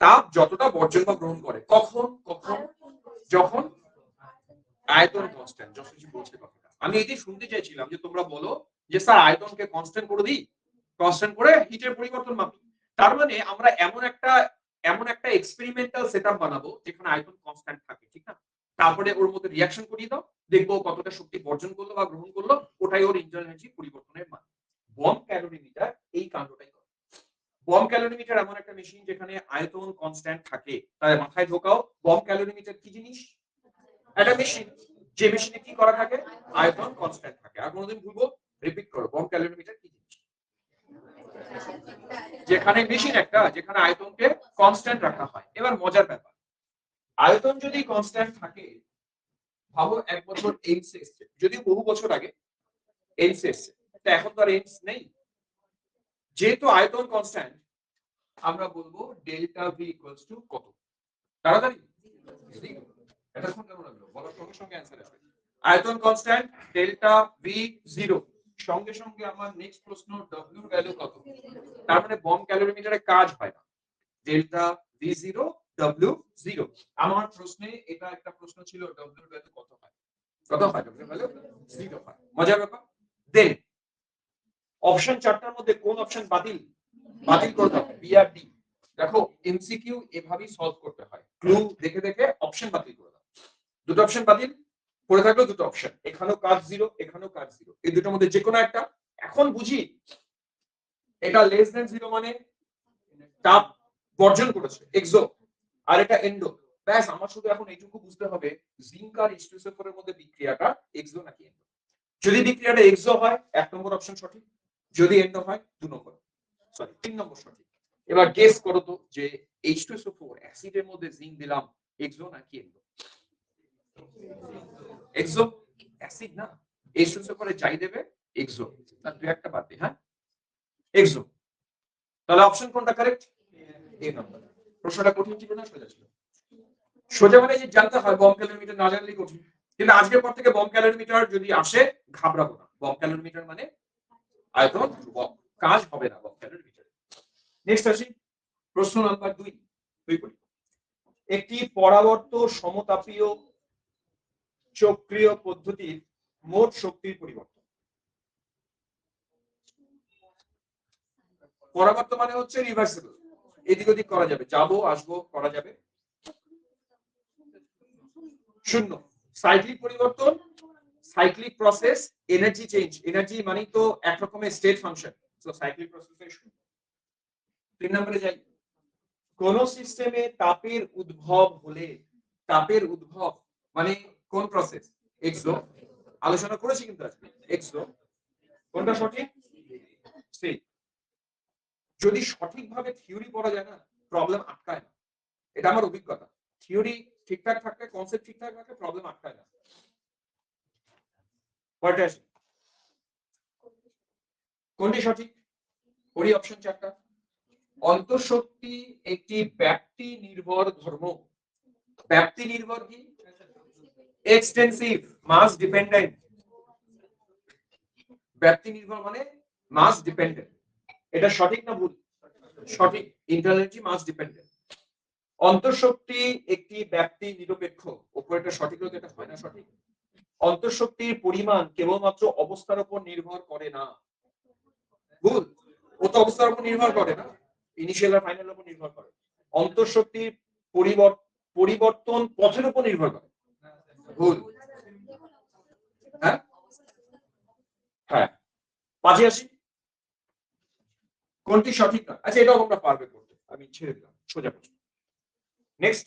তাপ যতটা বর্জন বা গ্রহণ করে, কখন কখন, যখন আয়তন কনস্ট্যান্ট, যশস্বী বলছে কথাটা। আমি এটাই শুনতে চাইছিলাম যে তোমরা বলো যে স্যার আয়তনকে কনস্ট্যান্ট করে দিই, কনস্ট্যান্ট করে হিটের পরিবর্তন মাপি। তার মানে আমরা এমন একটা এক্সপেরিমেন্টাল সেটআপ বানাবো যেখানে আয়তন কনস্ট্যান্ট থাকে, ঠিক না? তারপরে ওর মধ্যে রিঅ্যাকশন করিয়ে দাও, দেখবো কতটা শক্তি বর্জন করলো বা গ্রহণ করলো, ওটাই ওর ইন্টারনাল এনার্জি পরিবর্তনের মান। বম ক্যালোরিমিটার এই কাণ্ডটাই করে। বম ক্যালোরিমিটার এমন একটা মেশিন যেখানে আয়তন কনস্ট্যান্ট থাকে। তাই মাথায় ঢোকাও, বম ক্যালোরিমিটার কি জিনিস? একটা মেশিন, যে মেশিনে কি করা থাকে, আয়তন কনস্ট্যান্ট থাকে। আর কোনোদিন ভুলবো, রিপিট করো, বম ক্যালোরিমিটার কি জিনিস? যেখানে মেশিন একটা, যেখানে আয়তনকে কনস্ট্যান্ট রাখা হয়। এবার মজার ব্যাপার, আয়তন যদি কনস্ট্যান্ট থাকে, ভাবো এক বছর এইমস এসছে, যদিও বহু বছর আগে এইমস এসছে, তা এখন তো আর এইমস নেই। যেহেতু আয়তন কনস্ট্যান্ট, আমরা বলবো ডেল্টা ভি ইকুয়ালস টু কত? তাড়াতাড়ি, এতক্ষণ কেমন লাগলো, বলার সঙ্গে সঙ্গে অ্যান্সার আসবে। আয়তন কনস্ট্যান্ট, ডেল্টা ভি জিরো, সঙ্গে সঙ্গে আমার নেক্সট প্রশ্ন, ডব্লিউ ভ্যালু কত? তার মানে বম ক্যালোরিমিটারে কাজ হয় না, delta V zero, W zero. আমার প্রশ্নে এটা একটা প্রশ্ন ছিল, ডব্লিউ ভ্যালু কত হয়? কত হয়? ডব্লিউ ভ্যালু জিরো হয়। মজার ব্যাপার। দেন অপশন চারটার মধ্যে কোন অপশন বাতিল? বাতিল করতে হবে, বি আর ডি। দেখো এমসিকিউ এভাবেই সলভ করতে হয়, ক্লু দেখে দেখে অপশন বাতিল করে দাও। দুটো অপশন বাতিল পড়ে থাকলো, দুটো অপশন, এখানেও কাজ জিরো, এখানেও কাজ জিরো, এই দুটোর মধ্যে যে কোনো একটা। এখন বুঝি এটা লেস দেন জিরো মানে তাপ বর্জন করেছে, এক্সো, আর এটা এন্ডো। ব্যাস, আমার শুধু এখন এইটুকু বুঝতে হবে জিঙ্ক আর H2SO4 এর মধ্যে বিক্রিয়াটা এক্সো নাকি এন্ডো। যদি বিক্রিয়াটা এক্সো হয়, এক নম্বর অপশন সঠিক, যদি এন্ডো হয়, 2 নম্বর, সরি 3 নম্বর সঠিক। এবার গেস করো তো যে H2SO4 অ্যাসিডের মধ্যে জিঙ্ক দিলাম, এক্সো নাকি এন্ডো? এক্সো, অ্যাসিড না, H2SO4 এ যাই দেবে এক্সো, তার দুই একটা বাদ দিই, হ্যাঁ এক্সো। তাহলে অপশন কোনটা কারেক্ট? এ নম্বর। প্রশ্নটা কঠিন ছিল না সোজা ছিল? সোজা মানে যে জানতে হয়, বম ক্যালোরিমিটার না জানলেই কঠিন। কিন্তু আজকের পর থেকে বম ক্যালোরিমিটার যদি আসে, ঘাবড়াবো না, বম ক্যালোরিমিটার মানে আয়তন ধ্রুবক, কাজ হবে না বম ক্যালোরিমিটার। নেক্সট আসি, প্রশ্ন নাম্বার 2। একটি পরাবর্ত সমতাপীয় চক্রীয় পদ্ধতির মোট শক্তির পরিবর্তন। পরাবর্ত মানে হচ্ছে রিভার্সিবল, এদিক ওদিক করা যাবে, যাবো আসবো করা যাবে। শূন্য, সাইক্লিক পরিবর্তন, cyclic process, energy change, energy মানে তো এক রকমের state function, so cyclic process শূন্য। 3 নম্বরে যাই, কোন সিস্টেমে তাপের উদ্ভব হলে, তাপের উদ্ভব মানে কোন প্রসেস? এক্সো, আলোচনা করেছি কিন্তু আজকে, এক্সো। কোনটা সঠিক? সি। যদি সঠিকভাবে থিওরি পড়া যায় না, প্রবলেম আটকায় না, এটা আমার অভিজ্ঞতা। থিওরি ঠিকঠাক থাকলে, কনসেপ্ট ঠিকঠাক থাকলে প্রবলেম আটকায় না। পরেরটা আসি, কোনটি সঠিক? পড়ি অপশন চারটা। অন্তঃশক্তি একটি ব্যাপ্তি নির্ভর ধর্ম। ব্যাপ্তি নির্ভর কি? এক্সটেন্সিভ, মাস ডিপেন্ডেন্ট। ব্যাপ্তি নির্ভর মানে মাস ডিপেন্ডেন্ট। এটা সঠিক না ভুল? সঠিক, ইন্টারনাল মাস ডিপেন্ডেন্ট। অন্তঃশক্তি একটি ব্যাপ্তি নিরপেক্ষ, উপরেটা সঠিক হলে এটা হয় না সঠিক। অন্তঃশক্তির পরিমাণ কেবলমাত্র অবস্থার উপর নির্ভর করে না, ভুল, ও তো অবস্থার উপর নির্ভর করে না, ইনিশিয়াল আর ফাইনাল উপর নির্ভর করে। অন্তঃশক্তির পরিবর্তন পথের উপর নির্ভর করে, ভুল। হ্যাঁ হ্যাঁ, 5 আসি, কোনটি সঠিক না? আচ্ছা, এটাও আমরা পারবে করতে, আমি ছেড়ে দিলাম, সোজা প্রশ্ন। নেক্সট,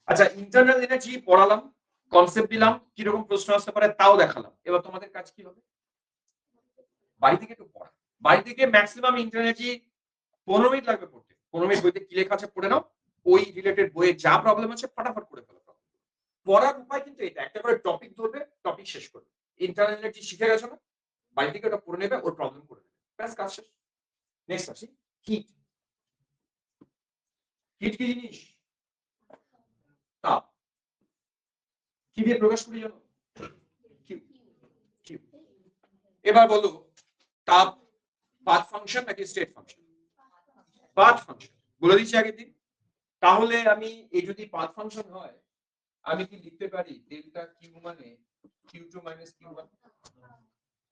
আচ্ছা ইন্টারনাল এনার্জি পড়ালাম, কনসেপ্ট দিলাম, কিরকম প্রশ্ন আসতে পারে তাও দেখালাম। এবার তোমাদের কাজ কি হবে? বাড়ি থেকে একটু পড়া, বাড়ি থেকে ম্যাক্সিমাম ইন্টারনাল এনার্জি 15 মিনিট লাগবে পড়তে। 15 মিনিট বইতে কি লেখা আছে পড়ে নাও, ওই রিলেটেড বইয়ে যা প্রবলেম আছে ফটাফট করে ফেলো। পড়ার উপায় কিন্তু এটা, একটা করে টপিক ধরবে, টপিক শেষ করবে। ইন্টারনাল এনার্জি শিখে গেছো না, বাইরে থেকে ওটা পড়ে নেবে, ওর প্রবলেম করে নেবে, ব্যাস কাজ শেষ। নেক্সট আসি হিট। হিট কি জিনিস? তাপ। কি দিয়ে প্রকাশ করি জানো? কিউ। কিউ। এবার বলো তাপ পাথ ফাংশন নাকি স্টেট ফাংশন? পাথ ফাংশন বলে দিচ্ছি আগের দিন। তাহলে আমি এই যদি পাথ ফাংশন হয়, আমি কি লিখতে পারি ডেল্টা কিউ মানে কিউ2 মাইনাস কিউ1?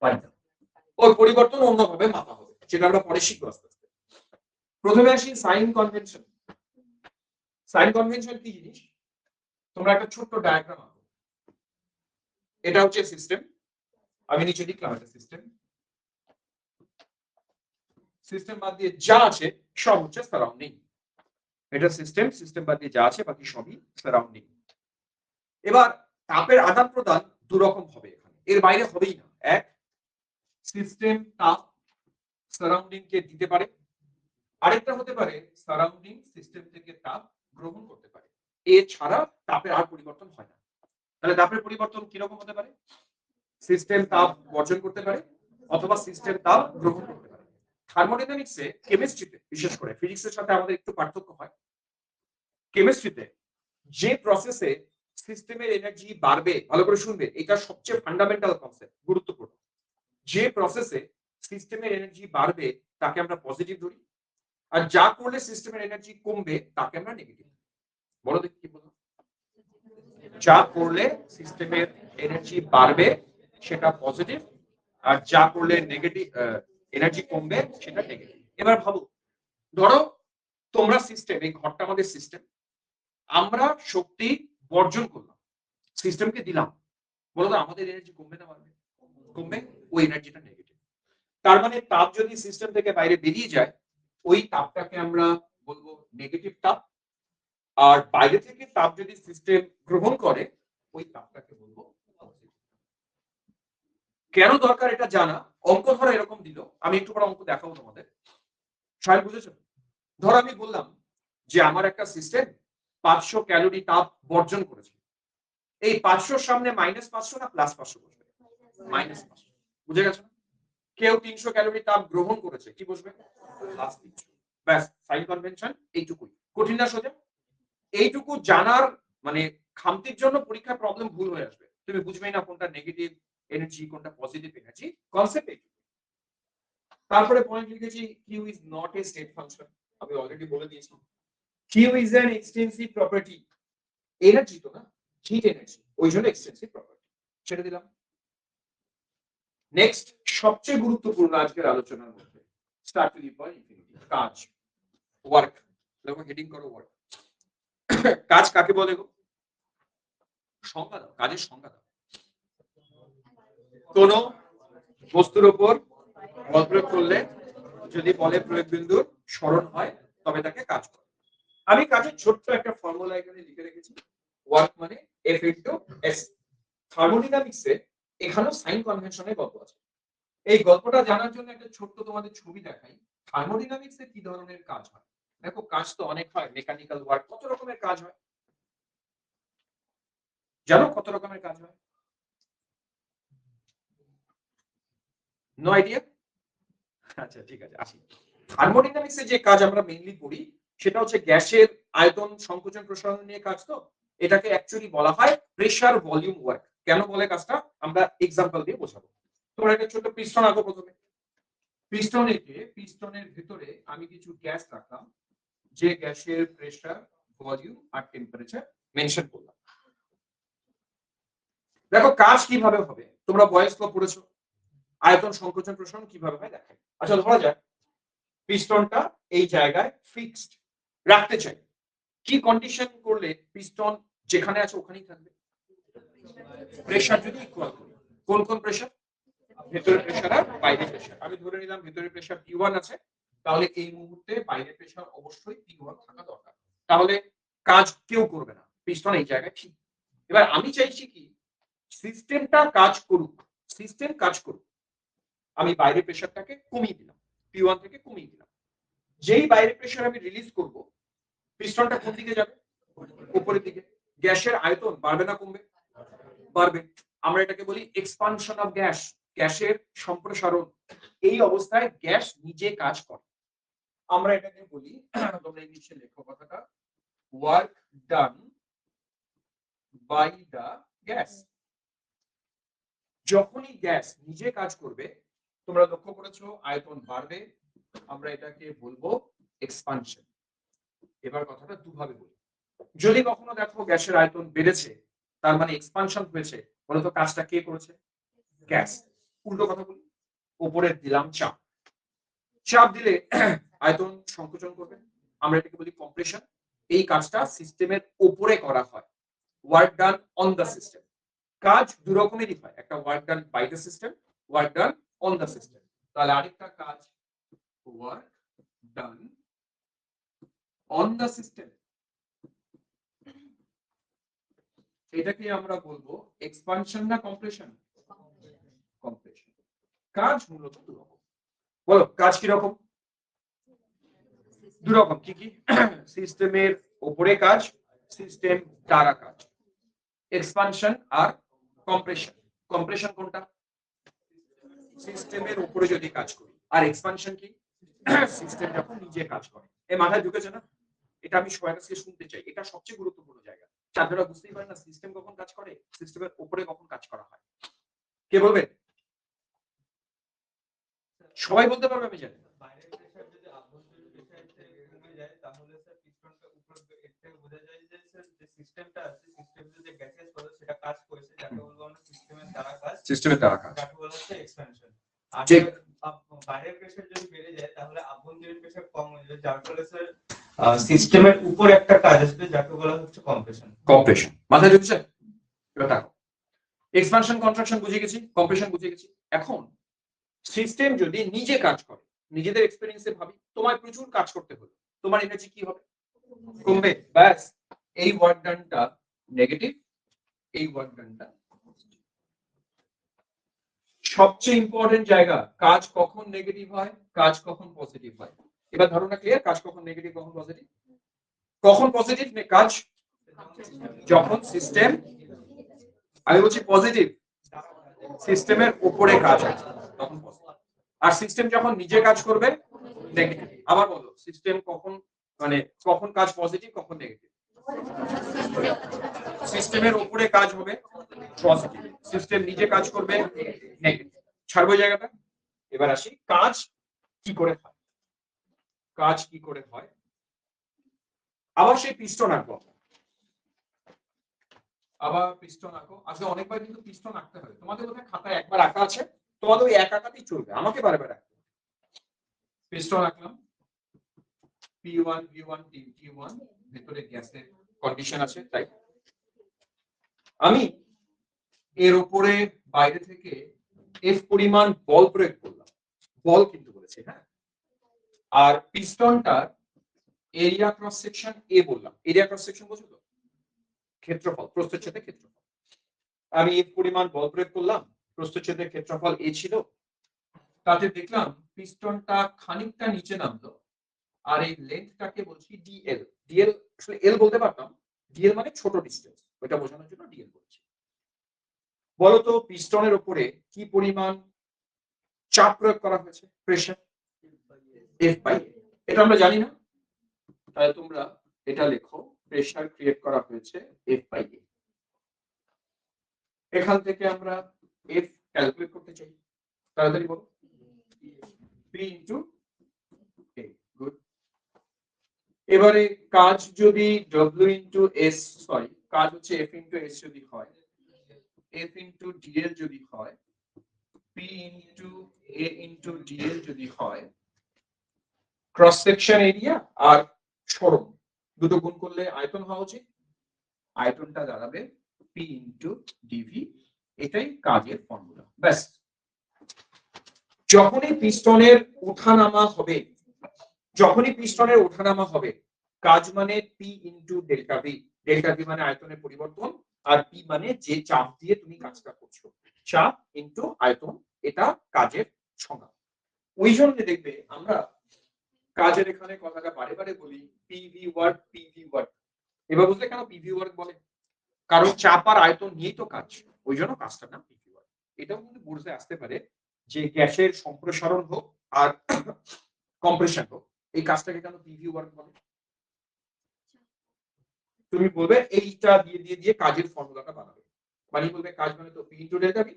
পারি না, ওর পরিবর্তন অন্যভাবে মাপা হবে, সেটা আমরা পরে শিখবো আস্তে আস্তে। প্রথমে আসি সাইন কনভেনশন। সাইন কনভেনশন কি জিনিস? তোমরা একটা ছোট্ট ডায়াগ্রাম আঁকো। এটা হচ্ছে সিস্টেম, আমি নিচে লিখলাম একটা সিস্টেম। সিস্টেম বাদ দিয়ে যা আছে সব হচ্ছে সারাউন্ডিং। এটা সিস্টেম, সিস্টেম বাদ দিয়ে যা আছে বাকি সবই সারাউন্ডিং। এবার তাপের আদান প্রদান দু রকম হবে এখানে, এর বাইরে হবেই না। এক, সিস্টেম তাপ সারাউন্ডিং কে দিতে পারে, আরেকটা হতে পারে সারাউন্ডিং সিস্টেম থেকে তাপ গ্রহণ করতে পারে। এছাড়া তাপের আর পরিবর্তন হয় না। তাহলে তাপের পরিবর্তন কিরকম হতে পারে? সিস্টেম তাপ বর্জন করতে পারে অথবা সিস্টেম তাপ গ্রহণ করতে পারে। থার্মোডাইনামিক্সে, কেমিস্ট্রিতে বিশেষ করে, ফিজিক্সের সাথে আমাদের একটু পার্থক্য হয়। কেমিস্ট্রিতে যে প্রসেসে সিস্টেমের এনার্জি বাড়বে, ভালো করে শুনবে, এটা সবচেয়ে ফান্ডামেন্টাল কনসেপ্ট, গুরুত্বপূর্ণ। যে প্রসেসে সিস্টেমের এনার্জি বাড়বে তাকে আমরা পজিটিভ ধরি, আর যা করলে সিস্টেমের এনার্জি কমবে তাকে আমরা নেগেটিভ। বলো দেখি কি বলবো? যা করলে সিস্টেমের এনার্জি বাড়বে সেটা পজিটিভ, আর যা করলে নেগেটিভ এনার্জি কমবে সেটা নেগেটিভ। এবার ভাবো, ধরো তোমরা সিস্টেম, এই ঘরটা আমাদের সিস্টেম, আমরা শক্তি বর্জন করলাম, সিস্টেমকে দিলাম, বলো তো আমাদের এনার্জি কমবে না বাড়বে? কমবে, ওই এনার্জিটা নেগেটিভ। তার মানে তাপ যদি সিস্টেম থেকে বাইরে বেরিয়ে যায়, ওই তাপটাকে আমরা বলবো নেগেটিভ তাপ, আর বাইরে থেকে তাপ যদি সিস্টেম গ্রহণ করে ওই তাপটাকে বলবো পজিটিভ। কেন দরকার এটা জানা? অঙ্ক ধরো এরকম দিল, আমি একটু পরে অঙ্ক দেখাবো তোমাদের, সাহেব বুঝেছো? ধর আমি বললাম যে আমার একটা সিস্টেম 500 ক্যালোরি তাপ বর্জন করেছে, এই 500 সামনে -500 না +500 বসবে? -500। বুঝে গেছো? কেউ 300 ক্যালোরি তাপ গ্রহণ করেছে, কি বসবে? +300। ব্যাস, সাইন কনভেনশন এইটুকুই। কঠিন না সোজা? এইটুকু জানার মানে খামতির জন্য পরীক্ষার প্রবলেম ভুল হয়ে আসবে, তুমি বুঝবেই না কোনটা নেগেটিভ এনার্জি কোনটা পজিটিভ এনার্জি, কনসেপ্ট এইটুকু। তারপরে পয়েন্ট লিখেছি Q is not a state function, আমি অলরেডি বলে দিয়েছি। Q is an extensive property, energy তো না, হিট এনার্জি, ওই জন্য এক্সটেন্সিভ প্রপার্টি, ছেড়ে দিলাম। নেক্সট, সবচেয়ে গুরুত্বপূর্ণ আজকের আলোচনার মধ্যে, start to the point infinity, কাজ, ওয়ার্ক। দেখো হেডিং করো ওয়ার্ক। কাজ কাকে বলে গো? সংজ্ঞা দাও, কাজের সংজ্ঞা দাও। কোন বস্তুর উপর বল প্রয়োগ করলে যদি বলের প্রয়োগ বিন্দুর সরণ হয় তবে তাকে কাজ করে। আমি কাজের ছোট্ট একটা ফর্মুলা এখানে লিখে রেখেছি, ওয়ার্ক মানে F ইনটু S। থার্মোডাইনামিক্সে এখানেও সাইন কনভেনশনের গল্প আছে। এই গল্পটা জানার জন্য একটা ছোট্ট তোমাদের ছবি দেখাই। থার্মোডাইনামিক্সে কি ধরনের কাজ হয়? দেখো কাজ তো অনেক হয়, মেকানিক্যাল ওয়ার্ক, কত রকমের কাজ হয় জানো? কত রকমের কাজ হয়? No idea? আচ্ছা ঠিক আছে, আসি। থার্মোডাইনামিক্সে যে কাজ আমরা মেইনলি করি সেটা হচ্ছে গ্যাসের আয়তন সংকোচন প্রসারণ নিয়ে কাজ। তো এটাকে অ্যাকচুয়ালি বলা হয় প্রেসার ভলিউম ওয়ার্ক। কেন বলে কাজটা আমরা এক্সাম্পল দিয়ে বোঝাবো। তোমরা একটা ছোট পিস্টন আঁকো প্রথমে। পিস্টন এঁকে পিস্টনের ভিতরে আমি কিছু গ্যাস রাখলাম, যে গ্যাসের প্রেসার, ভলিউম আর টেম্পারেচার মেনশন করলাম। দেখো কাজ কিভাবে হবে, তোমরা বয়েজ ল পড়েছো, আয়তন সংকোচন প্রসারণ কিভাবে হয় দেখাই। আচ্ছা ধরা যাক পিস্টনটা এই জায়গায় ফিক্সড রাখতে চাই, কি কন্ডিশন করলে পিস্টন যেখানে আছে ওখানেই থাকবে? প্রেসার যদি ইকুয়াল করি, কোন কোন প্রেসার? ভেতরের প্রেসার আর বাইরের প্রেসার। আমি ধরে নিলাম ভেতরের প্রেসার P1 আছে, তাহলে এই মুহূর্তে বাইরের প্রেসার অবশ্যই P1 থাকা দরকার, তাহলে কাজ কেউ করবে না, পিস্টন এই জায়গায় ঠিক। এবার আমি চাইছি কি সিস্টেমটা কাজ করুক, সিস্টেম কাজ করুক, আমি বাইরের প্রেসারটাকে কমিয়ে দিলাম, P1 থেকে কমিয়ে দিলাম। যেই বাইরের প্রেসার আমি রিলিজ করব, পিস্টনটা কোন দিকে যাবে? উপরের দিকে। গ্যাসের আয়তন বাড়বে না কমবে? বাড়বে। আমরা এটাকে বলি এক্সপানশন অফ গ্যাস, গ্যাসের সম্প্রসারণ। এই অবস্থায় গ্যাস নিজে কাজ করে। আমরা এটাকে বলি, তোমরা ইংলিশে লেখো কথাটা, work done by the gas. যখনই গ্যাস নিজে কাজ করবে, তোমরা লক্ষ্য করেছো আয়তন বাড়বে, আমরা এটাকে বলবো এক্সপানশন। এবার কথাটা দুভাবে বলি। যদি কখনো দেখো গ্যাসের আয়তন বেড়েছে, তার মানে এক্সপানশন হয়েছে, বলতো কাজটা কে করেছে? গ্যাস। উল্টো কথা বলি, উপরে দিলাম চাপ, চাপ দিলে আয়তন সংকোচন করবে, আমরা এটাকে বলি কম্প্রেশন। এই কাজটা সিস্টেমের উপরে করা হয়, work done on the system. কাজ দু রকমেরই হয়, একটা work done by the system, work done on the system. তাহলে আরেকটা কাজ work done on the system, এটাকে আমরা বলবো এক্সপানশন না কম্প্রেশন? কম্প্রেশন। কাজ মূলত দু রকম। বলো কাজ কি রকম? দু রকম। কি কি? সিস্টেমের উপরে কাজ, সিস্টেম দ্বারা কাজ। এক্সপানশন আর কম্প্রেশন। কম্প্রেশন কোনটা? সিস্টেমের উপরে যদি কাজ করি। আর এক্সপানশন কি? সিস্টেম যখন নিজে কাজ করে। এই মাথায় ঢুকেছে না? এটা আমি সবার কাছে শুনতে চাই, এটা সবচেয়ে গুরুত্বপূর্ণ জায়গা। আপনারা বুঝতেই পারেন না সিস্টেম কখন কাজ করে, সিস্টেমের উপরে কখন কাজ করা হয়। কে বলবে? সবাই বলতে পারবে? আমি জানি বাইরের প্রেসার যদি আভ্যন্তরীণ প্রেসার কমে যায়, তাহলে স্যার পিস্টনটা উপর থেকে বোঝা যায় যে স্যার যে সিস্টেমটা আছে, সিস্টেমে যে গ্যাসের ফলে সেটা কাজ করেছে, যাকে বলবো আমরা সিস্টেমের দ্বারা কাজ। সিস্টেমের দ্বারা কাজ, যাকে বলা হচ্ছে এক্সপেনশন। আর বাইরের প্রেসার যদি বেড়ে যায়, তাহলে আভ্যন্তরীণ প্রেসার কম হয়ে যাবে, যার ফলে স্যার সিস্টেমের উপর একটা কাজ আসবে, যাকে বলা হচ্ছে কম্প্রেশন। কম্প্রেশন মাথায় ঢুকছে? এটা এক্সপানশন কন্ট্রাকশন বুঝে গেছি, কম্প্রেশন বুঝে গেছি। এখন সিস্টেম যদি নিজে কাজ করে, নিজেদের এক্সপেরিয়েন্সে ভাবি, তোমার প্রচুর কাজ করতে হলো, তোমার এনার্জি কি হবে? কমবে। ব্যাস, এই ওয়ার্ক ডানটা নেগেটিভ, এই ওয়ার্ক ডানটা। সবচেয়ে ইম্পর্টেন্ট জায়গা, কাজ কখন নেগেটিভ হয়, কাজ কখন পজিটিভ হয়। এবার ধারণা ক্লিয়ার? কাজ কখন নেগেটিভ, কখন পজিটিভ? কখন পজিটিভ কাজ? যখন সিস্টেম, আমি বলছি পজিটিভ, সিস্টেমের উপরে কাজ আছে তখন পজিটিভ। আর সিস্টেম যখন নিজে কাজ করবে নেগেটিভ। আবার বলো, সিস্টেম কখন মানে কখন কাজ পজিটিভ, কখন নেগেটিভ? সিস্টেমের উপরে কাজ হবে পজিটিভ, সিস্টেম নিজে কাজ করবে নেগেটিভ। ছাড়বো জায়গাটা। এবার আসি কাজ কি করে হয়। কাজ কি করে হয়? আবার সেই পিস্টন আঁকবো, আবার পিস্টন আঁকো। আজকে অনেকবার কিন্তু পিস্টন আঁকতে হবে, তোমাদের বোধহয় খাতায় একবার আঁকা আছে, তোমাদের ওই এক আঁকাতেই চলবে, আমাকে বারবার আঁকতে। পিস্টন আঁকলাম, P1 V1 T1, ভেতরে গ্যাসের কন্ডিশন আছে, তাই আমি এর উপরে বাইরে থেকে F পরিমাণ বল প্রয়োগ করলাম, বল কিন্তু বলেছে, হ্যাঁ। আর পিস্টনটার এরিয়া ক্রস সেকশন A বললাম, এরিয়া ক্রস সেকশন বুঝলো তো? ক্ষেত্রফল, প্রস্থচ্ছেদের ক্ষেত্রফল। আমি F পরিমাণ বল প্রয়োগ করলাম, প্রস্থচ্ছেদের ক্ষেত্রফল A ছিল, তাতে দেখলাম পিস্টনটা খানিকটা নিচে নামলো, আর এই লেন্থটাকে বলছি ডিএল। ডিএল আসলে এল বলতে পারতাম, ডিএল মানে ছোট ডিসটেন্স, ওটা বোঝানোর জন্য ডিএল বলছি। বলতো পিস্টনের উপরে কি পরিমাণ চাপ প্রয়োগ করা হয়েছে, প্রেসার? এফ বাই এ। এটা আমরা জানি না, তাহলে তোমরা এটা লেখো, প্রেসার ক্রিয়েট করা হয়েছে এফ বাই এ। এখান থেকে আমরা এফ ক্যালকুলেট করতে চাই, তাড়াতাড়ি বলো। P into a. গুড। এবারে কাজ যদি W ইনটু এস, সরি, কাজ হচ্ছে F ইনটু এস যদি হয়, F ইনটু ডিএল যদি হয়, P into A into DL যদি হয়, ক্রস সেকশন এরিয়া আর সরণ দুটো গুণ করলে আয়তন হওয়া উচিত, আয়তনটা দাঁড়াবে P ইনটু ডিভি। এটাই কাজের ফর্মুলা। ব্যাস, যখনই পিস্টনের ওঠানামা হবে, যখনই পিস্টনের ওঠানামা হবে, কাজ মানে P into delta V. Delta V মানে আয়তনের পরিবর্তন, আর পি মানে যে চাপ দিয়ে তুমি কাজটা করছো, চাপ ইনটু আয়তন, এটা কাজের সংজ্ঞা। ওই জন্য দেখবে আমরা কাজের এখানে কথাটা বারে বারে বলি পিভি ওয়ার্ক, পিভি ওয়ার্ক। এবার বুঝলে কেন পিভি ওয়ার্ক বলে? কারণ চাপ আর আয়তন নিয়েই তো কাজ। ওই জন্য কাজটার নাম পিভি ওয়ার্ক। এটাও কিন্তু বুঝতে আসতে পারে যে গ্যাসের সম্প্রসারণ হোক আর কম্প্রেশন হোক, এই কাজটাকে কেন পিভি ওয়ার্ক বলে। তুমি বলবে এইটা দিয়ে দিয়ে দিয়ে কাজের ফর্মুলাটা বানাবে, মানে বলবে কাজ মানে তো পি ইনটু ডেল্টা ভি,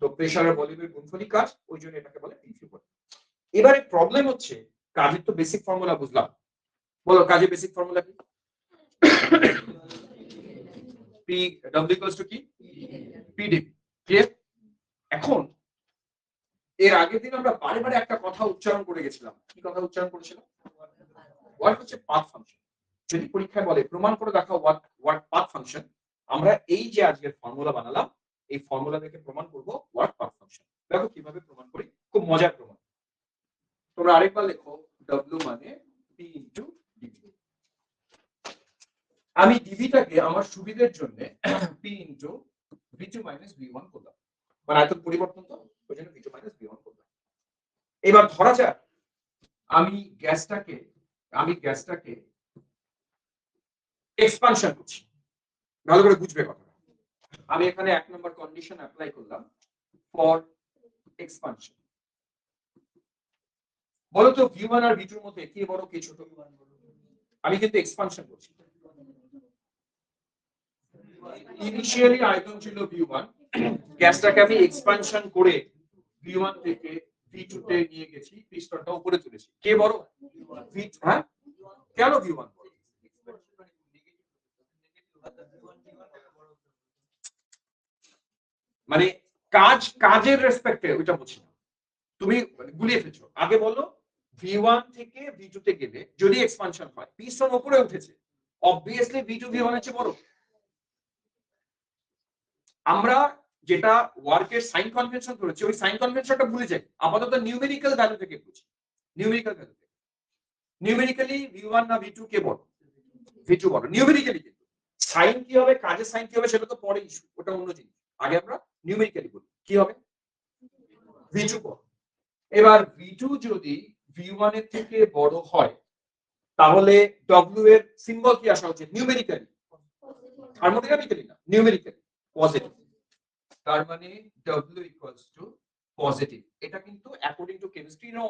তো প্রেসার আর ভলিউমের গুণফলই কাজ, ওই জন্য এটাকে বলে পিভি ওয়ার্ক। এবারে প্রবলেম হচ্ছে কাজের তো বেসিক ফর্মুলা বুঝলাম, বলো কাজের বেসিক ফর্মুলা কি? পি ডব্লিউ ইকুয়ালস টু কি? P D V. ক্লিয়ার? এখন এর আগের দিন আমরা বারে বারে একটা কথা উচ্চারণ করে গেছিলাম, কি কথা উচ্চারণ করেছিলাম? ওয়ার্ক হচ্ছে পাথ ফাংশন। যদি পরীক্ষায় বলে প্রমাণ করে দেখাও ওয়ার্ক পাথ ফাংশন, আমরা এই যে আজকের ফর্মুলা বানালাম এই ফর্মুলা থেকে প্রমাণ করব ওয়ার্ক পাথ ফাংশন। দেখো কিভাবে প্রমাণ করি, খুব মজার প্রমাণ। তোমরা আরেকবার লেখো W মানে P ইনটু ডিভি। আমি ডিভিটাকে আমার সুবিধার জন্য P into V2 minus V1 করলাম, মানে এত পরিবর্তন তো ওই জন্য V2 মাইনাস V1 করলাম। এবার ধরা যাক আমি গ্যাসটাকে এক্সপানশন করছি, ভালো করে বুঝবে কথা। আমি এখানে এক নম্বর কন্ডিশন অ্যাপ্লাই করলাম ফর এক্সপানশন। বলো তো V1 আর V2 এর মধ্যে কে বড় কে ছোট? আমি কিন্তু এক্সপানশন করছি। ইনিশিয়ালি আয়তন ছিল V1, গ্যাসটাকে আমি এক্সপানশন করে V1 থেকে V2 তে নিয়ে গেছি, পিস্টনটা উপরে তুলেছি, কে বড়? V2। হ্যাঁ, কেন V1 বড়? মানে কাজের রেসপেক্টে ওইটা বুঝি না, তুমি গুলিয়ে ফেলছো। আগে বলো V1 থেকে V2 তে গেলে যদি এক্সপানশন হয়, পিস্টন উপরে উঠেছে, অবভিয়াসলি V2 V1 এর চেয়ে বড়। আমরা যেটা ওয়ার্কের সাইন কনভেনশন করেছি ওই সাইন কনভেনশনটা ভুলে যাই, আপাতত নিউমেরিক্যাল ভ্যালু থেকে বুঝি। নিউমেরিক্যাল ভ্যালু থেকে নিউমেরিক্যালি V1 না V2 কে বড়? V2 বড় নিউমেরিক্যালি। কিন্তু সাইন কি হবে, কাজের সাইন কি হবে সেটা তো পরে ইস্যু, ওটা অন্য জিনিস। আগে আমরা নিউমেরিক্যালি বলি কি হবে, V2 বড়। এবার V2 যদি V1 এর থেকে বড় হয় তাহলে W এর সিম্বল কি আসা উচিত? নিউমেরিক্যালি, থার্মোডাইনামিক্যালি না, নিউমেরিক্যালি পজিটিভ। তার মানে W ইকুয়ালস টু পজিটিভ। এটা কিন্তু অ্যাকর্ডিং টু কেমিস্ট্রি নো,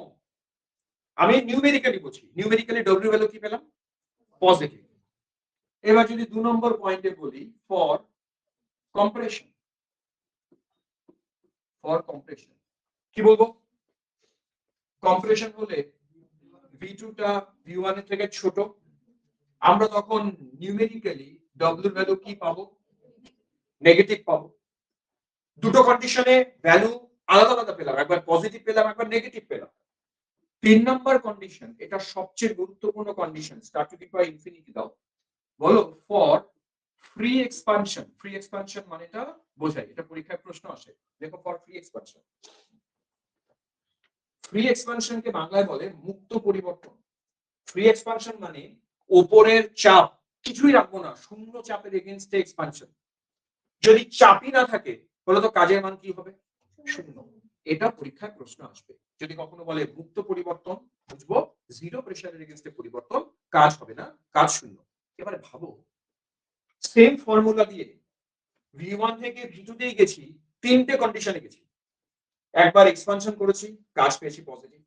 আমি নিউমেরিক্যালি বুঝি, নিউমেরিক্যালি W ভ্যালু কি পেলাম? পজিটিভ। এবার যদি 2 নম্বর পয়েন্টে বলি ফর কম্প্রেশন, কি বলবো? কম্প্রেশন হলে V2 টা V1 এর থেকে ছোট, আমরা তখন নিউমেরিক্যালি W এর ভ্যালু কি পাবো? নেগেটিভ পাবো। দুটো কন্ডিশনে ভ্যালু আলাদা আলাদা পেলাম, একবার পজিটিভ পেলাম একবার নেগেটিভ পেলাম। 3 নাম্বার কন্ডিশন, এটা সবচেয়ে গুরুত্বপূর্ণ condition, star two the power infinity দাও, বলো for free expansion. Free expansion মানেটা বোঝাই, এটা পরীক্ষায় প্রশ্ন আসে, দেখো ফর ফ্রি এক্সপানশন। ফ্রি এক্সপানশনকে বাংলায় বলে মুক্ত পরিবর্তন। ফ্রি এক্সপানশন মানে উপরের চাপ কিছুই রাখবো না, শূন্য চাপের এগেইনস্টে এক্সপানশন। যদি চাপই না থাকে বলো তো কাজের মান কি হবে? শূন্য। এটা পরীক্ষায় প্রশ্ন আসবে, যদি কখনো বলে মুক্ত পরিবর্তন বুঝবো জিরো প্রেসারের এগেইনস্টে পরিবর্তন, কাজ হবে না, কাজ শূন্য। এবারে ভাবো সেম ফর্মুলা দিয়ে V1 থেকে V2 তে গেছি, তিনটে কন্ডিশনে গেছি। একবার এক্সপানশন করেছি, কাজ পেয়েছি পজিটিভ।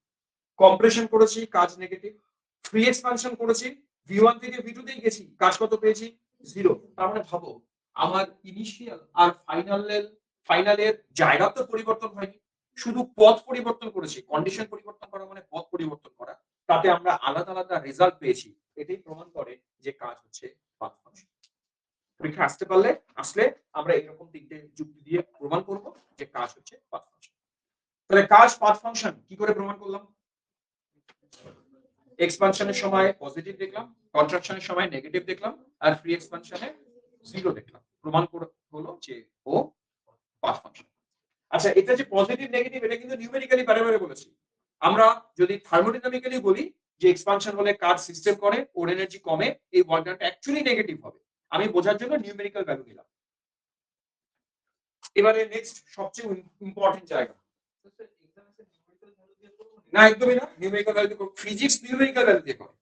কম্প্রেশন করেছি, কাজ নেগেটিভ। ফ্রি এক্সপানশন করেছি, V1 থেকে V2 তে গেছি, কাজ কত পেয়েছি? জিরো। তার মানে ভাবো আমার ইনিশিয়াল আর ফাইনালের জায়গা তো পরিবর্তন হয়নি, শুধু পথ পরিবর্তন করেছি। কন্ডিশন পরিবর্তন করা মানে পথ পরিবর্তন করা, তাতে আমরা আলাদা আলাদা রেজাল্ট পেয়েছি। এটাই প্রমাণ করে যে কাজ হচ্ছে পাথ ফাংশন। পরীক্ষা আসলে আমরা এরকম তিনটে যুক্তি দিয়ে প্রমাণ করব যে কাজ হচ্ছে পাথ ফাংশন। তাহলে কাজ পাথ ফাংশন কি করে প্রমাণ করলাম? এক্সপানশনের সময় পজিটিভ দেখলাম, কন্ট্রাকশনের সময় নেগেটিভ দেখলাম, আর ফ্রি এক্সপানশনে জিরো দেখলাম। প্রমাণ হলো যে ও পাথ ফাংশন। আচ্ছা, এটা যে পজিটিভ নেগেটিভ এটা কিন্তু নিউমেরিক্যালি বারে বলেছি। আমরা যদি থার্মোডাইনামিক্যালি বলি যে এক্সপানশন হলে কাজ সিস্টেম করে, ওর এনার্জি কমে, এই ওয়ার্কডানটা অ্যাকচুয়ালি নেগেটিভ হবে। আমি বোঝার জন্য নিউমেরিক্যাল ভ্যালু নিলাম। এবারে নেক্সট সবচেয়ে ইম্পর্টেন্ট জায়গা, না একদমই না, নিউমেরিক্যাল ভ্যালু দিয়ে ফিজিক্স নিউমেরিক্যাল ভ্যালু দিয়ে করে,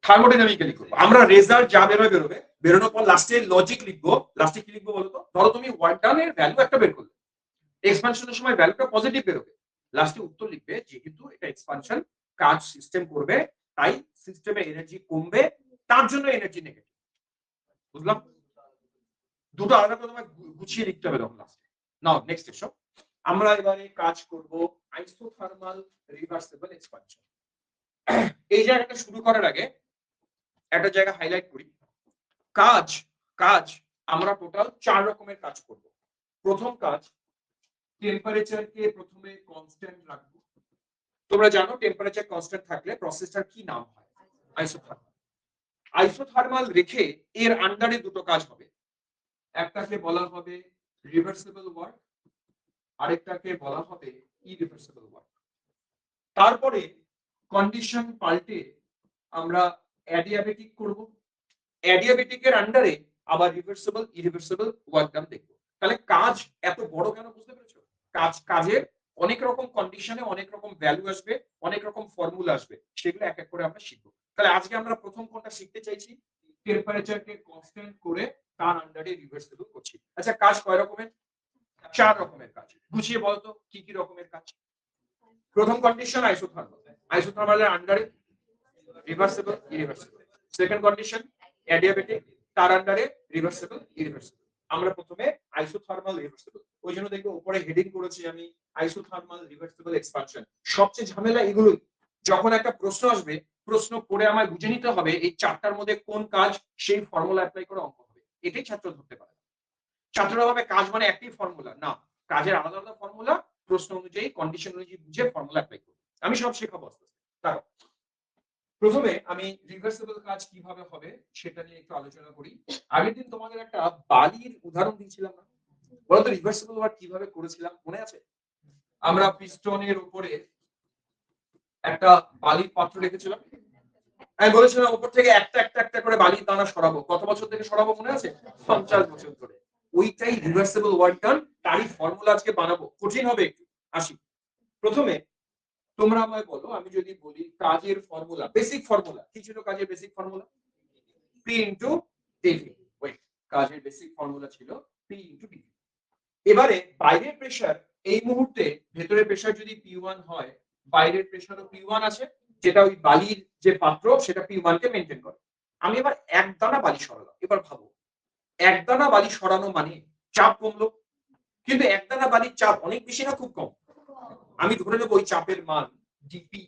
থার্মোডাইনামিক্যালি করব। আমরা রেজাল্ট যা বেরোবে বেরোনোর পর লাস্টে লজিক লিখবো। লাস্টে কি লিখবো বলতো? ধরো তুমি ওয়ার্ক ডান এর ভ্যালু একটা বের করলে, এক্সপানশনের সময় ভ্যালুটা পজিটিভ বেরোবে, লাস্টে উত্তর লিখবে যেহেতু এটা এক্সপানশন, কাজ সিস্টেম করবে, তাই সিস্টেমে এনার্জি কমবে, তার জন্য এনার্জি নেগেটিভ। বুঝলাম? দুটো আলাদা করে তোমায় গুছিয়ে লিখতে হবে তখন লাস্টে। নাও নেক্সট এসো, আমরা এবারে কাজ করব আইসোথার্মাল রিভার্সিবল এক্সপানশন। এই জায়গাটা শুরু করার আগে একটা জায়গা হাইলাইট করি। কাজ কাজ আমরা টোটাল 4 রকমের কাজ করব। প্রথম কাজ, টেম্পারেচারকে প্রথমে কনস্ট্যান্ট রাখবো। তোমরা জানো টেম্পারেচার কনস্ট্যান্ট থাকলে প্রসেসটার কি নাম হয়? আইসোথার্মাল। আইসোথার্মাল রেখে এর আন্ডারে দুটো কাজ হবে, একটাকে বলা হবে রিভার্সিবল ওয়ার্ক, আরেকটাকে বলা হবে ইরিভার্সিবল ওয়ার্ক। তারপরে কন্ডিশন পাল্টে আমরা অ্যাডিয়াবেটিক করব, অ্যাডিয়াবেটিকের আন্ডারে আবার রিভার্সিবল ইরিভার্সিবল ওয়ার্ক ডান দেখব। তাহলে কাজ এত বড় কেন বুঝতে পেরেছো? কাজের অনেক রকম কন্ডিশনে অনেক রকম ভ্যালু আসবে, অনেক রকম ফর্মুলা আসবে, সেগুলো এক এক করে আমরা শিখবো। তাহলে আজকে আমরা প্রথম কোনটা শিখতে চাইছি? টেম্পারেচারকে কনস্ট্যান্ট করে তার আন্ডারে রিভার্সিবল করছি। আচ্ছা, কাজ কয় রকমের? 4 রকমের কাজ। গুছিয়ে বলতো কি কি রকমের কাজ? প্রথম কন্ডিশন আইসোথার্মাল, আইসোথার্মালের আন্ডারে reversible irreversible. Second condition adiabatic, তার আন্ডারে রিভার্সিবল ইরিভার্সিবল। আমরা প্রথমে আইসোথার্মাল রিভার্সিবল, ওই জন্য দেখবো উপরে হেডিং করেছি আমি আইসোথার্মাল রিভার্সিবল এক্সপানশন। সবচেয়ে ঝামেলা এগুলোই। যখন একটা প্রশ্ন আসবে, প্রশ্ন পড়ে আমায় বুঝে নিতে হবে এই 4টার মধ্যে কোন কাজ, সেই ফর্মুলা অ্যাপ্লাই করে অঙ্ক হবে। এটাই ছাত্র ধরতে পারে। ছাত্ররা ভাবে কাজ মানে একই ফর্মুলা, না, কাজের আলাদা আলাদা ফর্মুলা, প্রশ্ন অনুযায়ী কন্ডিশন অনুযায়ী বুঝে ফর্মুলা অ্যাপ্লাই করব। আমি সব শেখাবো। তারপর প্রথমে আমি রিভার্সিবল কাজ কিভাবে হবে সেটা নিয়ে একটু আলোচনা করি। আগের দিন তোমাদের একটা বালির উদাহরণ দিয়েছিলাম না? বলতো রিভার্সিবল ওয়ার্ক কিভাবে করেছিলাম মনে আছে? আমরা পিস্টনের উপরে একটা বালির পাত্র রেখেছিলাম, আমি বলেছিলাম উপর থেকে একটা একটা একটা করে বালির দানা সরাবো। কত বছর থেকে সরাবো মনে আছে? 50 বছর ধরে। ওইটাই রিভার্সিবল ওয়ার্ক ডান, তারই ফর্মুলা আজকে বানাবো। কঠিন হবে একটু। আসি, প্রথমে তোমরা আমায় বলো, আমি যদি বলি কাজের ফর্মুলা, বেসিক ফর্মুলা কি ছিল? কাজের basic formula P into D V. Wait, কাজের বেসিক ফর্মুলা ছিল P ইনটু ডিভি। এবারে বাইরের প্রেসার, এই মুহূর্তে ভেতরের প্রেসার যদি P1 হয়, বাইরের প্রেসারও P1 আছে, যেটা ওই বালির যে পাত্র সেটা P1 কে মেইনটেইন করে। আমি এবার এক দানা বালি সরালাম। এবার ভাবো, এক দানা বালি সরানো মানে চাপ কমলো, কিন্তু এক দানা বালির চাপ অনেক বেশি না খুব কম? আমি ধরে নেব ওই চাপের মান ডিপি।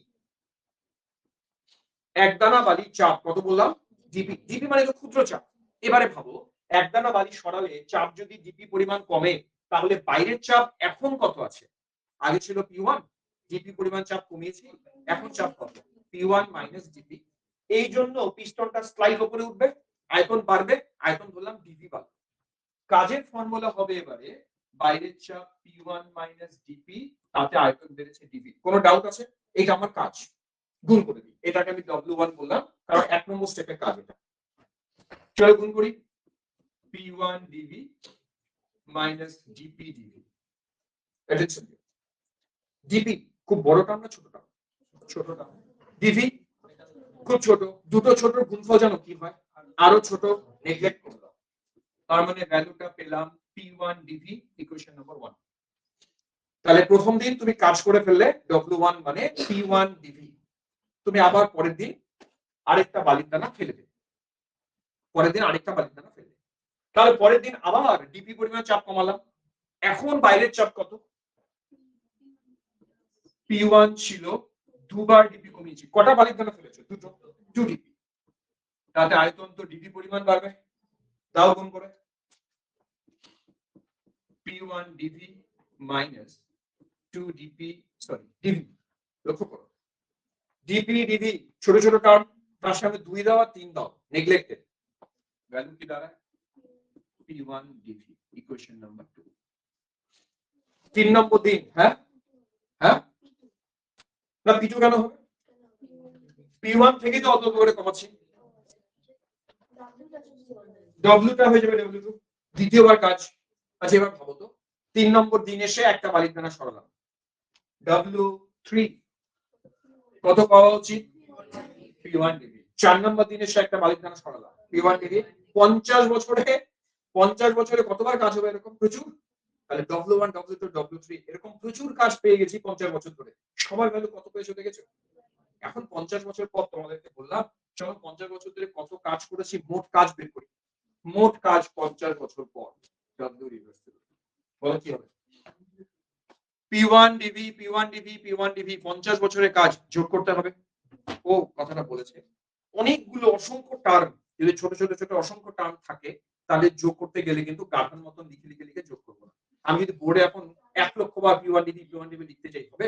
এক দানা বালির চাপ কত বললাম? ডিপি। ডিপি মানে তো ক্ষুদ্র চাপ। এবারে ভাবো, এক দানা বালি সরালে চাপ যদি ডিপি পরিমাণ কমে, তাহলে বাইরের চাপ এখন কত আছে? আগে ছিল P1, ডিপি পরিমাণ চাপ কমিয়েছি, এখন চাপ কত? P1 minus DP. এই জন্য পিস্টনটা স্লাইড উপরে উঠবে, আয়তন বাড়বে, আয়তন ধরলাম ডিপি বাড়বে। কাজের ফর্মুলা হবে এবারে বাইরের চাপ P1 মাইনাস ডিপি, তাতে আয়তন বেড়েছে ডিপি। কোনো ডাউট আছে? এটা আমার কাজ, গুণ করে দিই। এটাকে আমি W1 বললাম, কারণ 1 নম্বর স্টেপের কাজ এটা। চলো গুণ করি, P1 D V minus D P D V. Attention, D P খুব বড় টার্ম না ছোট টার্ম? ছোট টার্ম। ডিভি খুব ছোট। দুটো ছোট গুণফল জানো কি হয়? আরো ছোট, নেগলেক্ট করলাম। তার মানে ভ্যালুটা পেলাম P1 ডিভি, ইকুয়েশন নাম্বার 1। তাহলে প্রথম দিন তুমি কাজ করে ফেললে W1 মানে P1 ডিভি। তুমি আবার পরের দিন আরেকটা বালির দানা ফেলে দেবে, পরের দিন আরেকটা বালির দানা ফেলে দেবে। তাহলে পরের দিন আবার ডিপি পরিমাণ চাপ কমালাম। এখন বাইরের চাপ কত? P1 ছিল, দুবার ডিপি কমিয়েছি। কটা বালির দানা ফেলেছো? দুটো, 2 ডিপি। তাতে আয়তন তো ডিপি পরিমাণ বাড়বে, দাও গুণ করে। P1 D V minus 2 D P, sorry D V. লক্ষ্য করো, ডিপি ডিভি ছোট ছোট টার্ম, তার সাথে 2 দাও আর 3 দাও, নেগলেক্টেড। ভ্যালু কি দাঁড়ায়? P1 DV, equation number 2। 3 নম্বর দিন, হ্যাঁ হ্যাঁ না, P2 কেন হবে? P1 থেকে তো অত করে কমাচ্ছি, ডব্লিউটা হয়ে যাবে W2, দ্বিতীয়বার কাজ। আচ্ছা এবার ভাবো তো, 3 নম্বর দিন এসে একটা বালির দানা সরালাম, W3 কত পাওয়া উচিত? P1 degree. 4 নম্বর দিন এসে একটা বালির দানা সরালাম, P1 ডিগ্রি। 50 বছরে কতবার কাজ হবে এরকম প্রচুর। তাহলে W1 W2 W3 এরকম প্রচুর কাজ পেয়ে গেছি 50 বছর ধরে। সবার ভ্যালু কত পেয়েছো দেখেছো? এখন 50 বছর পর তোমাদেরকে বললাম চলো 50 বছর ধরে কত কাজ করেছি মোট কাজ বের করি। মোট কাজ 50 বছর পর W রিভার্সিবল। বলো কি হবে? P1 DV P1 DV P1 DV 50 বছরের কাজ যোগ করতে হবে। ও কথাটা বলেছে অনেকগুলো অসংখ্য টার্ম যদি ছোট ছোট ছোট অসংখ্য টার্ম থাকে তাহলে যোগ করতে গেলে কিন্তু গাধার মতন লিখে লিখে লিখে যোগ করবো না। আমি যদি বোর্ডে এখন 1 লক্ষ বার P1 DV P1 DV লিখতে চাই হবে?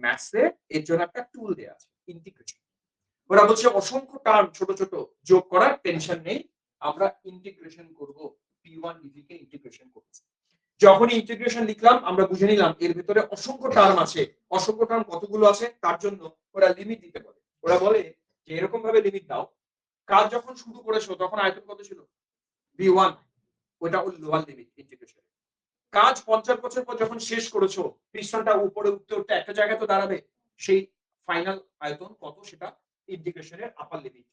ম্যাথসে এর জন্য একটা টুল দেয়া আছে ইন্টিগ্রেশন। ওরা বলছে অসংখ্য টার্ম ছোট ছোট যোগ করার টেনশন নেই, আমরা ইন্টিগ্রেশন করব। P1 DV কে ইন্টিগ্রেশন করব। যখন ইন্টিগ্রেশন লিখলাম আমরা বুঝে নিলাম এর ভিতরে অসংখ্য টার্ম আছে। অসংখ্য টার্ম কতগুলো আছে তার জন্য ওরা লিমিট দিতে বলে। ওরা বলে যে এরকম ভাবে লিমিট দাও, কাজ যখন শুরু করেছো তখন আয়তন কত ছিল? V1, ওটা হল লোয়ার লিমিট ইন্টিগ্রেশন। কাজ 50 বছর পর যখন শেষ করেছো পিস্টনটা উপরে উঠতে উঠতে একটা জায়গায় তো দাঁড়াবে, সেই ফাইনাল আয়তন কত সেটা ইন্টিগ্রেশনের আপার লিমিট।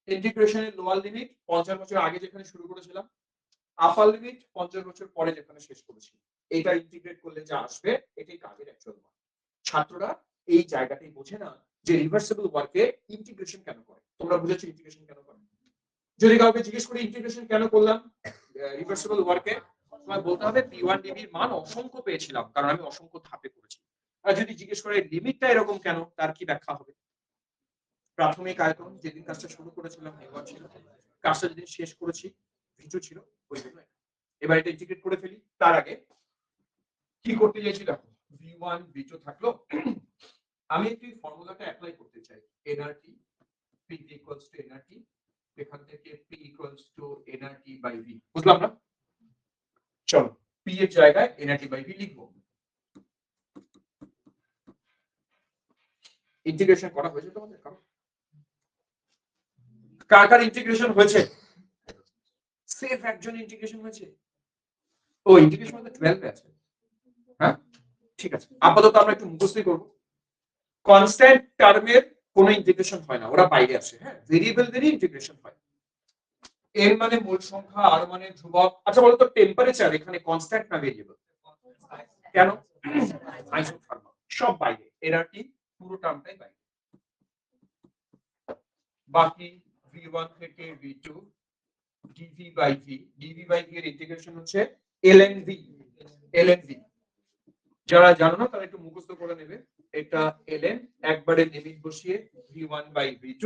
ইন্টিগ্রেশনের লোয়ার লিমিট 50 বছর আগে যেখানে শুরু করেছিলাম, আপার লিমিট 50 বছর পরে যেখানে শেষ করেছি। এইটা ইন্টিগ্রেট করলে যা আসবে এটাই কাজের অ্যাকচুয়াল মান। ছাত্ররা এই জায়গাটাই বোঝে না যে রিভার্সিবল ওয়ার্কে ইন্টিগ্রেশন কেন করে। তোমরা বুঝেছো ইন্টিগ্রেশন কেন করে? যদি কাউকে জিজ্ঞেস করি ইন্টিগ্রেশন কেন করলাম রিভার্সিবল ওয়ার্কে, তোমায় বলতে হবে P1 DV এর মান অসংখ্য পেয়েছিলাম কারণ আমি অসংখ্য ধাপে করেছি। আর যদি জিজ্ঞেস করে লিমিটটা এরকম কেন, তার কি ব্যাখ্যা হবে? প্রাথমিক আয়তন যেদিন কাজটা শুরু করেছিলাম V1 ছিল, কাজটা যেদিন শেষ করেছি V2 ছিল, ওই জন্য। এবার এটা ইন্টিগ্রেট করে ফেলি। তার আগে কি করতে চাইছিলাম? V1 V2 থাকলো, আমি একটু ফর্মুলাটা অ্যাপ্লাই করতে চাই। nRT P equals to nRT, এখান থেকে P equals to nRT by V। বুঝলাম না? চলো P এর জায়গায় nRT by V লিখবো। ইন্টিগ্রেশন করা হয়েছে তোমাদের? কার কার ইন্টিগ্রেশন হয়েছে? সেফ একজন ইন্টিগ্রেশন হয়েছে। ও ইন্টিগ্রেশন মধ্যে 12 এ আছে। হ্যাঁ ঠিক আছে, আপাতত আমরা একটু মুখস্থই করব। কনস্ট্যান্ট টার্মের কোনো ইন্টিগ্রেশন হয় না, ওরা বাইরে আসে। হ্যাঁ, ভেরিয়েবলদেরই ইন্টিগ্রেশন হয়। n মানে মূল সংখ্যা, r মানে ধ্রুবক। আচ্ছা বলো তো টেম্পারেচার এখানে কনস্ট্যান্ট না ভেরিয়েবল? কেন? আইসোথার্মাল, সব বাইরে। nRT পুরো টার্মটাই বাইরে। বাকি V1 থেকে V2 dV by V, dV by V এর ইন্টিগ্রেশন হচ্ছে ln V। ln V যারা জানো না তারা একটু মুখস্থ করে নেবে। এটা ln একবারে লিমিট বসিয়ে V1 by V2,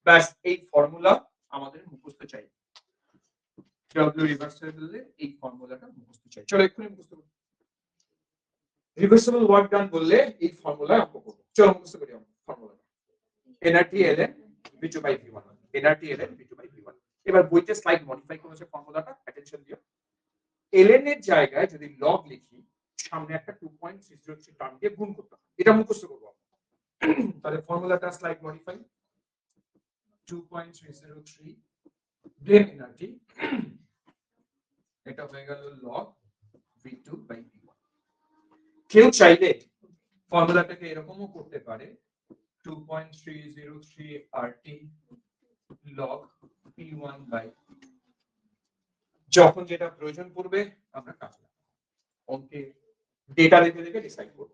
ব্যাস এই ফর্মুলা আমাদের মুখস্থ চাই। W রিভার্সিবল এর এই ফর্মুলাটা মুখস্থ চাই। চলো এক্ষুনি মুখস্থ করি। রিভার্সিবল ওয়ার্ক ডান বললে এই ফর্মুলা অঙ্ক করব। চলো মুখস্থ করি আমরা formula. nRT ln V2 by V1, nRT ln V2 by V1। এবার বইতে স্লাইড মডিফাই করেছে ফর্মুলাটা, অ্যাটেনশন দিও। ln এর জায়গায় যদি লগ লিখি সামনে একটা 2.603 টার্ম দিয়ে গুণ করতে হবে, এটা মুখস্থ করব। তাহলে ফর্মুলাটা স্লাইড মডিফাই 2.303 দেন nRT, এটা হয়ে গেল log V2 by V1। কেউ চাইলে ফর্মুলাটাকে এরকমও করতে পারে 2.303 RT log P1 by P2। যখন যেটা প্রয়োজন পড়বে আমরা কাজ করব, অঙ্কে ডেটা দেখে দেখে ডিসাইড করব।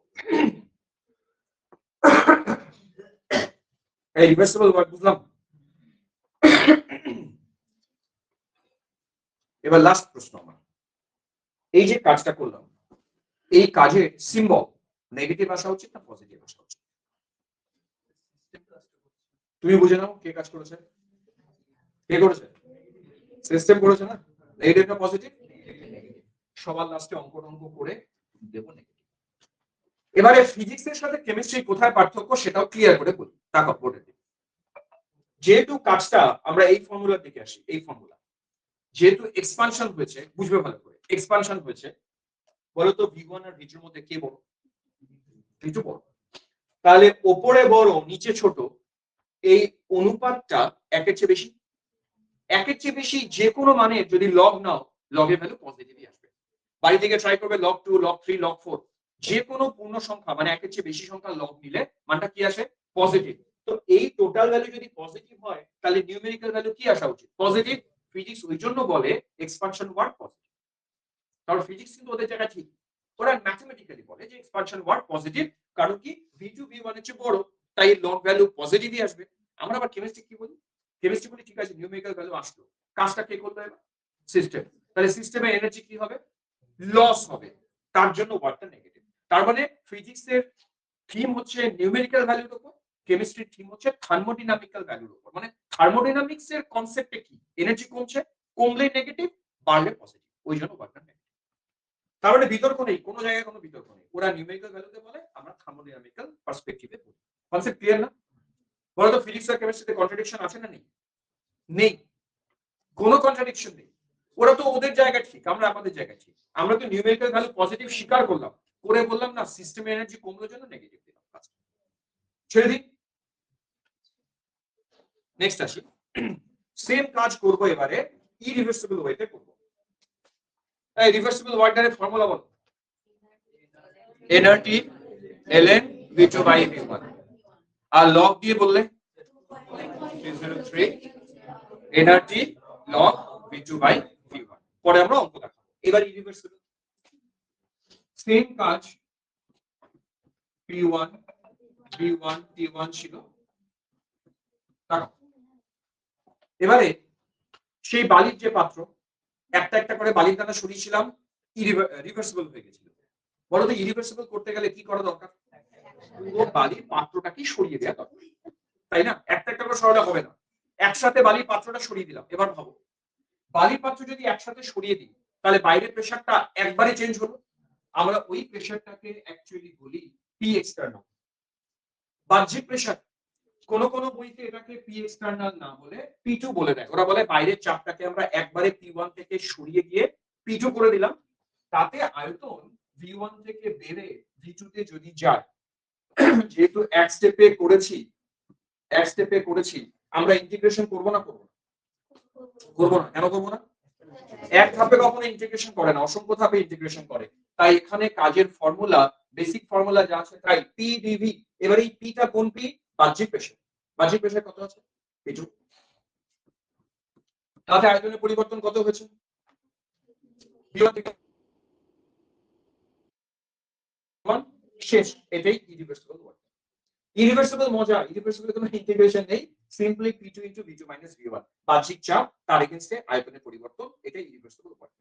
এই রিভার্সিবল ওয়ার্ক বুঝলাম। এবার লাস্ট প্রশ্ন আমার, এই যে কাজটা করলাম এই কাজের সিম্বল নেগেটিভ আসা উচিত না পজিটিভ আসা উচিত? তুমি বুঝে নাও কে কাজ করেছে। কে করেছে? সিস্টেম করেছে না? নেগেটিভ না পজিটিভ? সবার লাস্টে অঙ্ক করে দেব নেগেটিভ। এবারে ফিজিক্সের সাথে কেমিস্ট্রি কোথায় পার্থক্য সেটাও ক্লিয়ার করে বলি। তারপর বোর্ডে দিই। যেহেতু কাজটা আমরা এই ফর্মুলার দিকে আসি, এই ফর্মুলা যেহেতু এক্সপানশন হয়েছে, বুঝবে ভালো করে এক্সপানশন হয়েছে, বলো তো V1 আর V2 এর মধ্যে কে বড়? V2 বড়। তাহলে উপরে বড় নিচে ছোট, এই অনুপাতটা একের চেয়ে বেশি। একের চেয়ে বেশি যে কোনো মানে যদি লগ নাও, লগের ভ্যালু পজিটিভই আসবে। বাড়ি থেকে ট্রাই করবে log 2 log 3 log 4, যে কোনো পূর্ণ সংখ্যা মানে একের চেয়ে বেশি সংখ্যা লগ নিলে মানটা কি আসে? পজিটিভ। তো এই টোটাল ভ্যালু যদি পজিটিভ হয় তাহলে নিউমেরিক্যাল ভ্যালু কি আসা উচিত? পজিটিভ। ফিজিক্স ওই জন্য বলে এক্সপানশন ওয়ার্ড পজিটিভ, কারণ ফিজিক্স কিন্তু ওদের জায়গা ঠিক, ওরা ম্যাথমেটিক্যালি বলে যে এক্সপানশন ওয়ার্ড পজিটিভ, কারণ কি v2 v1 এর চেয়ে বড়, তাই লগ ভ্যালু পজিটিভই আসবে। আমরা আবার কেমিস্ট্রি কি বলি, কেমিস্ট্রি বলি ঠিক আছে নিউমেরিক্যাল ভ্যালু আসলো, কাজটা কে করলো এবার সিস্টেম, তাহলে সিস্টেমে এনার্জি কি হবে লস হবে, তার জন্য ওয়ার্ডটা নেগেটিভ। তার মানে ফিজিক্সের থিম হচ্ছে নিউমেরিক্যাল ভ্যালুর উপর, কেমিস্ট্রির থিম হচ্ছে থার্মোডাইনামিক্যাল ভ্যালুর উপর। মানে থার্মোডাইনামিক্স এর কনসেপ্টে কি এনার্জি কমছে, কমলে নেগেটিভ বাড়লে পজিটিভ, ওই জন্য ওয়ার্ডটা নেগেটিভ। তার মানে বিতর্ক নেই, কোনো জায়গায় কোনো বিতর্ক নেই, ওরা নিউমেরিক্যাল ভ্যালুতে বলে আমরা থার্মোডাইনামিক্যাল পার্সপেক্টিভে বলি। কনসেপ্ট ক্লিয়ার না? বলো তো ফিজিক্স আর কেমিস্ট্রিতে কন্ট্রাডিকশন আছে না নেই? নেই, কোনো কন্ট্রাডিকশন নেই। ওরা তো ওদের জায়গা ঠিক, আমরা আমাদের জায়গা ঠিক। আমরা তো নিউমেরিক্যাল ভ্যালু পজিটিভ স্বীকার করলাম, করে বললাম না সিস্টেমে এনার্জি কমলোর জন্য নেগেটিভ দিলাম, ছেড়ে দিই। নেক্সট আসি, সেম কাজ করব এবারে ইরিভার্সিবল ওয়েতে করব। এই রিভার্সিবল ওয়ার্ডের ফর্মুলা বল, N R T ln v2 by v1, আর লগ দিয়ে বললে 303 nRT log v2 by v1। পরে আমরা অঙ্ক দেখাবো। এবার ইরিভার্সিবল সেম কাজ p1 v1 t1 ছিল, এবারে সেই বালির যে পাত্র একটা একটা করে বালির দানা সরিয়েছিলাম, রিভার্সিবল হয়ে গেছিল। বলো তো ইরিভার্সিবল করতে গেলে কি করা দরকার? পুরো বালির পাত্রটাকে সরিয়ে দেওয়া দরকার, তাই না? একটা একটা করে সরালে হবে না, একসাথে বালির পাত্রটা সরিয়ে দিলাম। এবার ভাবো বালির পাত্র যদি একসাথে সরিয়ে দিই তাহলে বাইরের প্রেসারটা একবারে চেঞ্জ হলো, আমরা ওই প্রেসারটাকে অ্যাকচুয়ালি বলি পি এক্সটার্নাল, বাহ্যিক প্রেসার। কোন কোন বইতে এটাকে পি এক্সটার্নাল না বলে P2 বলে দেয়, ওরা বলে বাইরের চাপটাকে আমরা একবারে P1 থেকে সরিয়ে গিয়ে P2 করে দিলাম, তাতে আয়তন V1 থেকে বেড়ে V2 তে যদি যায়, যেহেতু এক স্টেপে করেছি আমরা ইন্টিগ্রেশন করব না, করব না, কেন করব না? এক ধাপে কখনো ইন্টিগ্রেশন করে না, অসংখ্য ধাপে ইন্টিগ্রেশন করে। তাই এখানে কাজের ফর্মুলা, বেসিক ফর্মুলা যা আছে তাই পি ডিভি। এবার এই পিটা কোন পি? বাহ্যিক প্রেসার। বাহ্যিক প্রেসার কত আছে? P2। তাতে আয়তনের পরিবর্তন কত হয়েছে? V1 থেকে V1 শেষ। এটাই ইরিভার্সিবল ওয়ার্ড। ইরিভার্সিবল মজা, ইরিভার্সিবল কোনো ইন্টিগ্রেশন নেই, সিম্পলি P2 * V2 - V1 বাহ্যিক চাপ তার এগেইনস্টে আয়তনের পরিবর্তন, এটাই ইরিভার্সিবল ওয়ার্ড।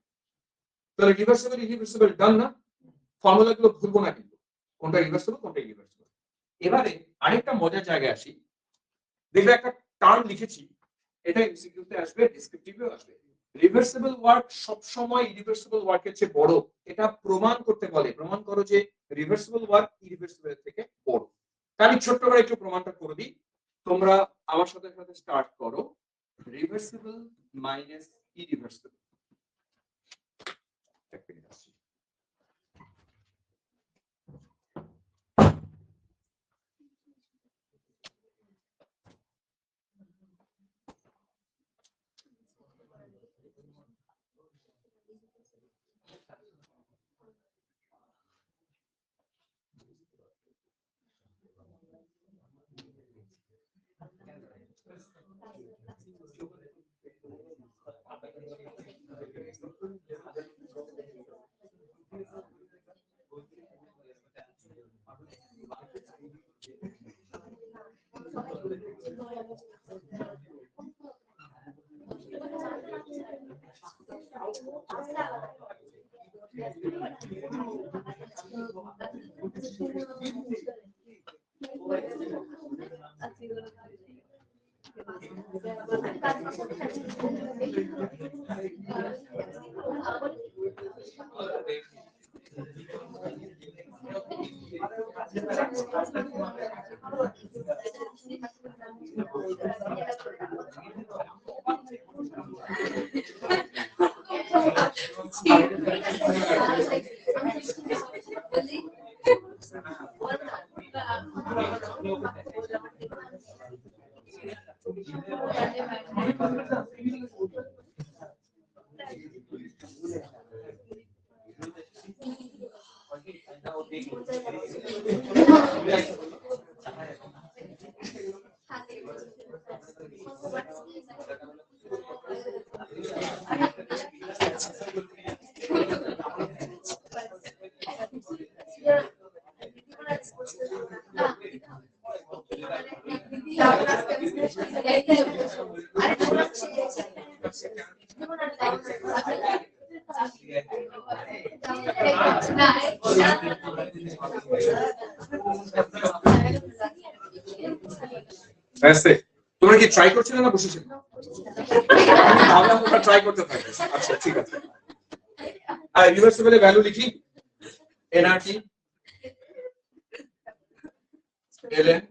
তাহলে রিভার্সিবল ইরিভার্সিবল ডান না? ফর্মুলাগুলো ভুলবো না কিন্তু, কোনটা রিভার্সিবল কোনটা ইরিভার্সিবল। এবারে আরেকটা মজার জায়গায় আসি, দেখবে একটা টার্ম লিখেছি, এটা এমসিকিউতে আসবে, ডেসক্রিপটিভেও আসবে। রিভার্সিবল ওয়ার্ক সব সময় ইরিভার্সিবল ওয়ার্কের চেয়ে বড়, এটা প্রমাণ করতে বলে, প্রমাণ করো যে রিভার্সিবল ওয়ার্ক ইরিভার্সিবল এর থেকে বড়। আমি ছোট্ট করে একটু প্রমাণটা করে দিই, তোমরা আমার সাথে সাথে স্টার্ট করো। রিভার্সিবল মাইনাস ইরিভার্সিবল, তোমরা কি ট্রাই করছিলে না বসেছিলে? ভাবলাম তোমরা ট্রাই করতে থাকবে। আচ্ছা ঠিক আছে। আর ইউনিভার্সিবলের ভ্যালু লিখি এনআরটি এলএন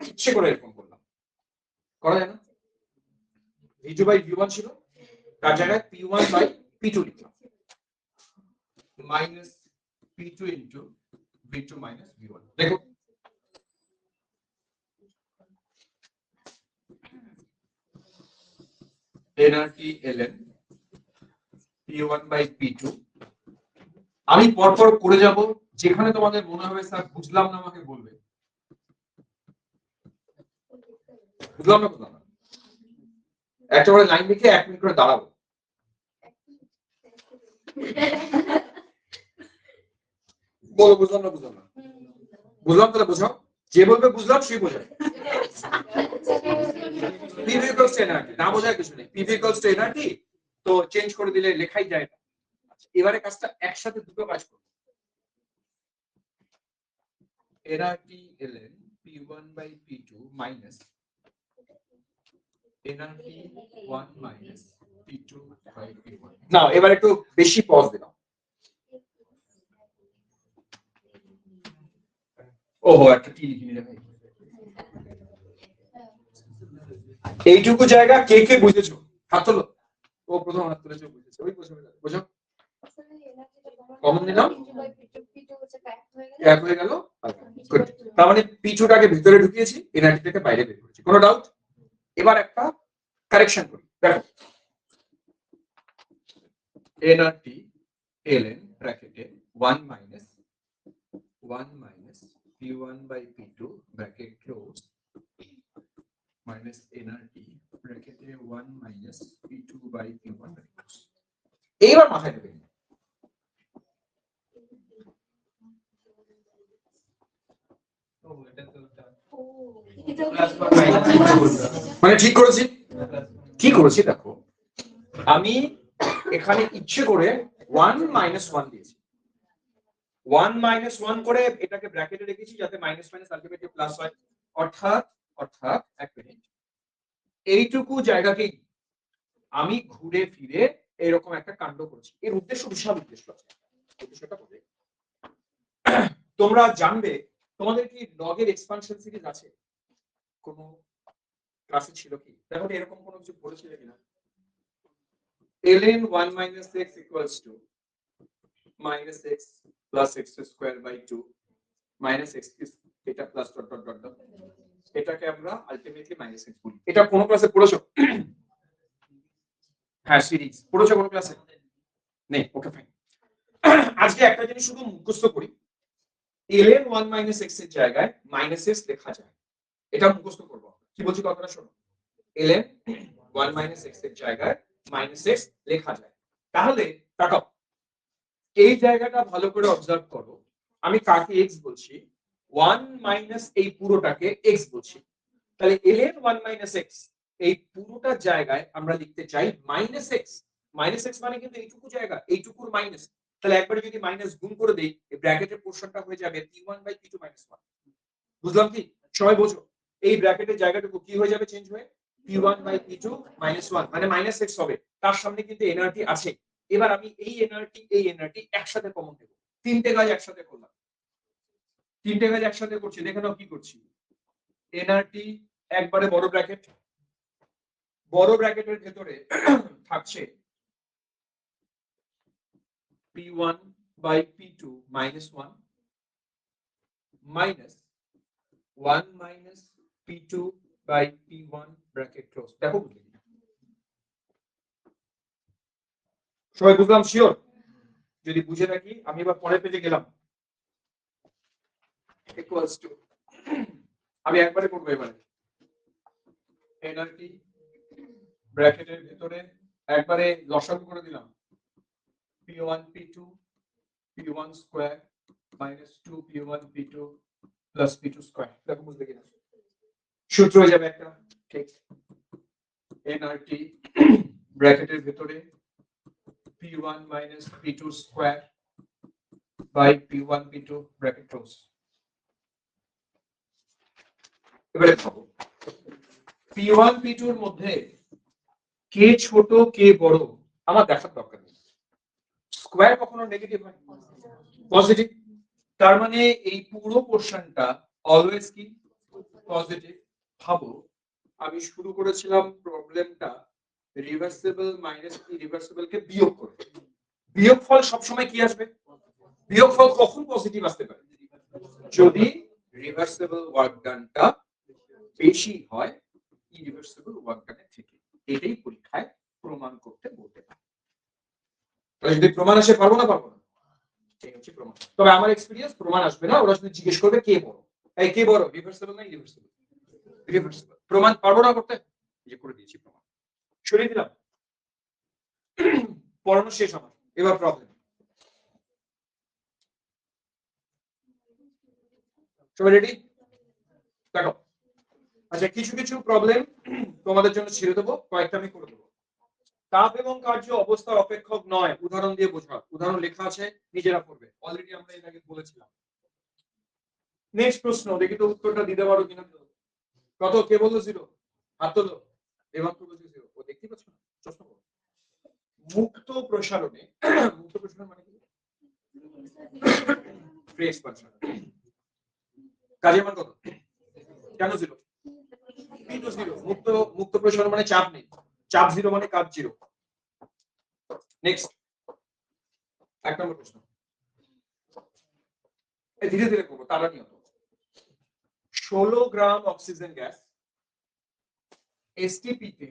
ইচ্ছে করে এরকম করলাম, করা যায় না? v2 বাই v1 ছিল, তার জায়গায় p1 বাই p2 লিখলাম minus p2 into v2 minus v1। দেখো nRT ln p1 by p2। আমি পরপর করে যাব, যেখানে তোমাদের মনে হবে স্যার বুঝলাম না আমাকে বলবে। বুঝলাম না একটা করে লাইন লিখে 1 মিনিট করে দাঁড়াবো। বলো বুঝলাম না বুঝলাম তাহলে বোঝাও। যে বলবে বুঝলাম সেই বোঝাবে। PV equals to nRT, না বোঝার কিছু নেই। PV equals to nRT তো চেঞ্জ করে দিলে লেখাই যায় না। এবারে কাজটা একসাথে দুটো কাজ করব। nRT ln p1 by p2 minus nRT 1 minus p2 by p1। নাও এবার একটু বেশি পজ দিলাম। ওহো একটা কি লিখে নিলে ভাই। এইটুকু জায়গা কে কে বুঝেছো? হাত তোলো। ও প্রথম হাত তুলেছে, বুঝেছে। ওই বুঝো কমন দিলাম, এক হয়ে গেল। তার মানে পিছুটাকে ভিতরে ঢুকিয়েছি, এনআরটিটাকে বাইরে বের করেছি। কোনো ডাউট? এবার একটা কারেকশন করি। দেখো এনআরটি এলএন ব্র্যাকেটে 1 minus p1 by p2 bracket close minus nRT ব্র্যাকেটে 1 minus p2 by p1 bracket close. এইবার মাথায় ঢুকে মানে ঠিক করেছি। কি করেছি দেখো, আমি এখানে ইচ্ছে করে 1 মাইনাস 1 দিয়েছি। 1 মাইনাস 1 করে এটাকে ব্র্যাকেটে রেখেছি যাতে মাইনাস মাইনাস আলটিমেটলি প্লাস হয়। অর্থাৎ এক মিনিট, এইটুকু জায়গাকেই আমি ঘুরে ফিরে এরকম একটা কাণ্ড করেছি। এর উদ্দেশ্য বিশাল উদ্দেশ্য আছে। উদ্দেশ্যটা বলে তোমরা জানবে, তোমাদের কি লগের এক্সপানশন সিরিজ আছে? কোন ক্লাসে ছিল কি? দেখো এরকম কোনো কিছু পড়েছিলে কিনা? ln 1 minus x equals to minus x plus x square by 2 minus x এটা plus dot dot dot dot, এটাকে আমরা আলটিমেটলি মাইনাস x বলি। এটা কোন ক্লাসে পড়েছো? হ্যাঁ সিরিজ পড়েছো কোন ক্লাসে? নেই, ওকে ফাইন। আজকে একটা জিনিস শুধু মুখস্থ করি, ln 1 minus x এর জায়গায় মাইনাস x লেখা যায়। এটা মুখস্থ করব। কি বলছি কথাটা শোনো, ln 1 minus x এর জায়গায় মাইনাস x লেখা যায়। তাহলে তাকাও, এই জায়গাটা ভালো করে অবজার্ভ করো। আমি কাকে x বলছি? 1 মাইনাস এই পুরোটাকে x বলছি। তাহলে ln 1 minus x এই পুরোটা জায়গায় আমরা লিখতে চাই মাইনাস x। মাইনাস x মানে কিন্তু এইটুকু জায়গা, এইটুকুর মাইনাস। তাহলে একবারে যদি মাইনাস গুণ করে দেই, এই ব্র্যাকেটের পোরশনটা হয়ে যাবে p1 বাই p2 মাইনাস 1। বুঝলাম কি? সবাই বোঝো। এই ব্র্যাকেটের জায়গাটুকু কি হয়ে যাবে? চেঞ্জ হয়ে p1 বাই p2 মাইনাস 1 মানে মাইনাস x হবে। তার সামনে কিন্তু এনআরটি আছে। এবার আমি এই এনআরটি একসাথে কমন দেব। তিনটে কাজ একসাথে করলাম। তিনটে কাজ একসাথে করছি, দেখে নাও কি করছি। এনআরটি একবারে বড় ব্র্যাকেট, বড় ব্র্যাকেটের ভেতরে থাকছে p1 by p2 minus 1 minus 1 minus p2 by p1 bracket close. দেখো বুঝলি সবাই? বুঝলাম শিওর? যদি বুঝে থাকি আমি এবার পরের পেজে গেলাম। ইকুয়ালস টু, আমি একবারে করব এবারে এনআরটি ব্র্যাকেটের ভিতরে একবারে লসাগু করে দিলাম p1 p2 p1 square minus 2 p1 p2 plus p2 square. দেখো বুঝলে কিনা? সূত্র হয়ে যাবে একটা, ঠিক, nRT ব্র্যাকেটের ভিতরে p1 minus p2 square by p1 p2 bracket close. এবারে ভাবো p1 p2 এর মধ্যে কে ছোট কে বড় আমার দেখার দরকার নেই। স্কয়ার কখনো নেগেটিভ হয়, পজিটিভ, তার মানে এই পুরো পোরশনটা অলওয়েজ কি পজিটিভ। ভাবো আমি শুরু করেছিলাম প্রবলেমটা রিভার্সিবল মাইনাস ইরিভার্সিবল কে বিয়োগ করে, বিয়োগফল সবসময় কি আসবে, বিয়োগফল কখন পজিটিভ আসতে পারে, যদি রিভার্সিবল ওয়ার্ক ডানটা বেশি হয় ইরিভার্সিবল ওয়ার্ক ডানের থেকে। এটাই পরীক্ষায় প্রমাণ করতে বলতে পারে। তাহলে যদি প্রমাণ আসে পারবো না, পারবো না, এই হচ্ছে প্রমাণ। তবে আমার এক্সপেরিয়েন্স প্রমাণ আসবে না, ওরা শুধু জিজ্ঞেস করবে কে বড়, এই কে বড়, রিভার্সিবল না ইরিভার্সিবল, রিভার্সিবল। প্রমাণ পারবো না করতে, যে করে দিয়েছি প্রমাণ, সরিয়ে দিলাম। পড়ানো শেষ আমার, এবার প্রবলেম। সবাই রেডি? দেখো, আচ্ছা কিছু কিছু প্রবলেম তোমাদের জন্য ছেড়ে দেবো, কয়েকটা আমি করে দেবো। তাপ এবং কার্য অবস্থার অপেক্ষক নয়, উদাহরণ দিয়ে বোঝাও। উদাহরণ লেখা আছে, নিজেরা পড়বে, অলরেডি আমরা এর আগে বলেছিলাম। নেক্সট প্রশ্ন, দেখি তো উত্তরটা দিতে পারো কিনা। কত, কে বললো জিরো, হাত তোলো। এবার তো বলছে জিরো, ও দেখতে পাচ্ছ না, চশমা পরো। মুক্ত প্রসারণে, মুক্ত প্রসারণ মানে কি, ফ্রি এক্সপানশন, কাজের মান কত, কেন জিরো, পি টু জিরো। মুক্ত, মুক্ত প্রসারণ মানে চাপ নেই, চাপ জিরো মানে কাজ জিরো। নেক্সট, এক নম্বর প্রশ্ন, ধীরে ধীরে করবো, তারা নিয়ত। 16 গ্রাম অক্সিজেন গ্যাস এসটিপি তে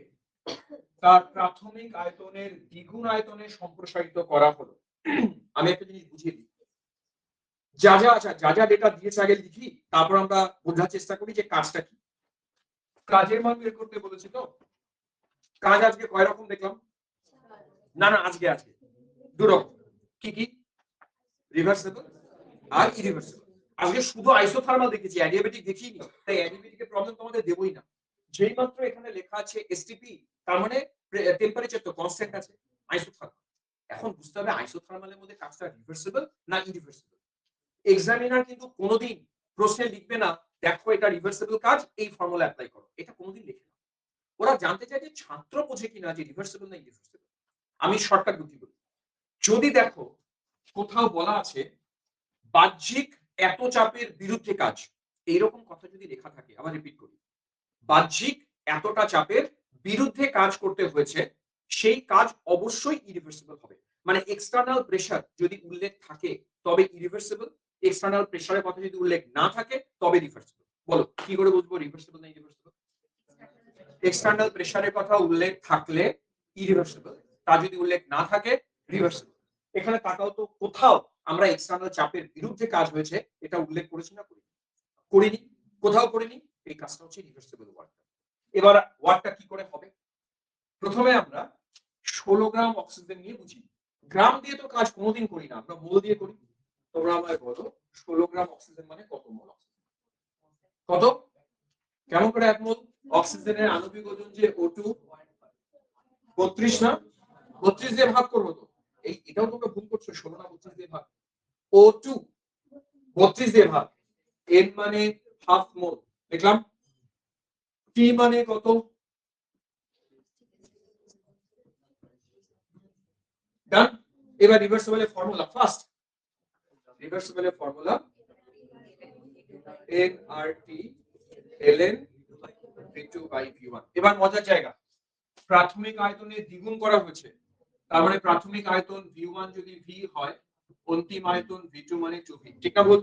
তার প্রাথমিক আয়তনের দ্বিগুণ আয়তনে সম্প্রসারিত করা হলো। আমি একটা জিনিস বুঝিয়ে দিই, যা যা ডেটা দিয়েছে আগে লিখি, তারপর আমরা বোঝার চেষ্টা করি যে কাজটা কি। কাজের মান বের করতে বলেছি তো, কাজ আজকে কয় রকম দেখলাম, না আজকে দু রকম, কি কি, রিভার্সিবল আর ইরিভার্সিবল। আজকে শুধু আইসোথার্মাল দেখেছি, অ্যাডিয়াবেটিক দেখিনি, তাই অ্যাডিয়াবেটিকের প্রবলেম তোমাদের দেবই না। যেই মাত্র এখানে লেখা আছে এসটিপি, তার মানে টেম্পারেচার তো কনস্ট্যান্ট আছে, আইসোথার্মাল। এখন বুঝতে হবে আইসোথার্মালের মধ্যে কাজটা রিভার্সিবল না ইরিভার্সিবল। এক্সামিনার কিন্তু কোনোদিন প্রশ্নে লিখবে না দেখো এটা রিভার্সিবল কাজ, এই ফর্মুলা অ্যাপ্লাই করো, এটা কোনোদিন লিখে না। ওরা জানতে চায় যে ছাত্র বোঝে কিনা যে রিভার্সিবল না ইরিভার্সিবল। আমি শর্টকাট বুদ্ধি বলি, যদি দেখো কোথাও বলা আছে বাহ্যিক এত চাপের বিরুদ্ধে কাজ, এইরকম কথা যদি লেখা থাকে, আবার রিপিট করি, বাহ্যিক এতটা চাপের বিরুদ্ধে কাজ করতে হয়েছে, সেই কাজ অবশ্যই ইরিভার্সিবল হবে। মানে এক্সটার্নাল প্রেসার যদি উল্লেখ থাকে তবে ইরিভার্সিবল, এক্সটার্নাল প্রেসারের কথা যদি উল্লেখ না থাকে তবে রিভার্সিবল। বলো কি করে বুঝবো রিভার্সিবল না ইরিভার্সিবল? এক্সটার্নাল প্রেসারের কথা উল্লেখ থাকলে ইরিভার্সিবল, তা যদি উল্লেখ না থাকে রিভার্সিবল। এখানে তাকাও তো, কোথাও আমরা এক্সটার্নাল চাপের বিরুদ্ধে কাজ হয়েছে এটা উল্লেখ করেছি না করিনি, কোথাও করিনি, এই কাজটা হচ্ছে রিভার্সিবল ওয়ার্ক। এবার ওয়ার্কটা কি করে হবে, প্রথমে আমরা 16 গ্রাম অক্সিজেন নিয়ে বুঝি। গ্রাম দিয়ে তো কাজ কোনোদিন করি না, আমরা মোল দিয়ে করি। তোমরা আমায় বলো 16 গ্রাম অক্সিজেন মানে কত মোল অক্সিজেন, কত, কেমন করে এক মোল অক্সিজেনের আণবিক ওজন যে O2 32 না, 32 দিয়ে ভাগ করবো তো, এই এটাও তোমরা ভুল করছো, 16 না 32 দিয়ে ভাগ, O2 32 দিয়ে ভাগ, N মানে হাফ মোল, দেখলাম, T মানে কত, ডান। এবার রিভার্সিবলের ফর্মুলা, ফার্স্ট রিভার্সিবলের formula nRT ln v2 by v1। এবার মজার জায়গা, প্রাথমিক আয়তনের দ্বিগুণ করা হয়েছে, তার মানে প্রাথমিক আয়তন v1 যদি v হয়, অন্তিম আয়তন v2 মানে 2v, ঠিক না ভুল?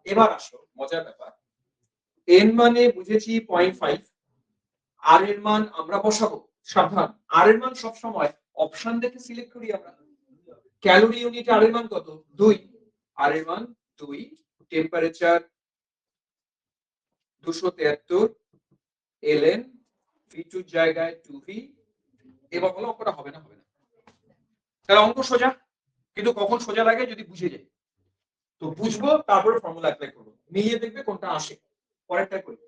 এবার আসো মজার ব্যাপার, n মানে বুঝেছি 0.5, r এর মান আমরা বসাবো, সাবধান, r এর মান সব সময় অপশন দেখে সিলেক্ট করি আমরা। ক্যালোরি ইউনিট r এর মান কত, 2, r এর মান 2, টেম্পারেচার 273, ln v2 জায়গায় 2v। এবার বলো অঙ্কটা হবে না, হবে না? তাহলে অঙ্ক সোজা, কিন্তু কখন সোজা লাগে যদি বুঝে যাই, তো বুঝবো তারপরে ফর্মুলা অ্যাপ্লাই করবো, মিলিয়ে দেখবে কোনটা আসে। পরেরটা করি,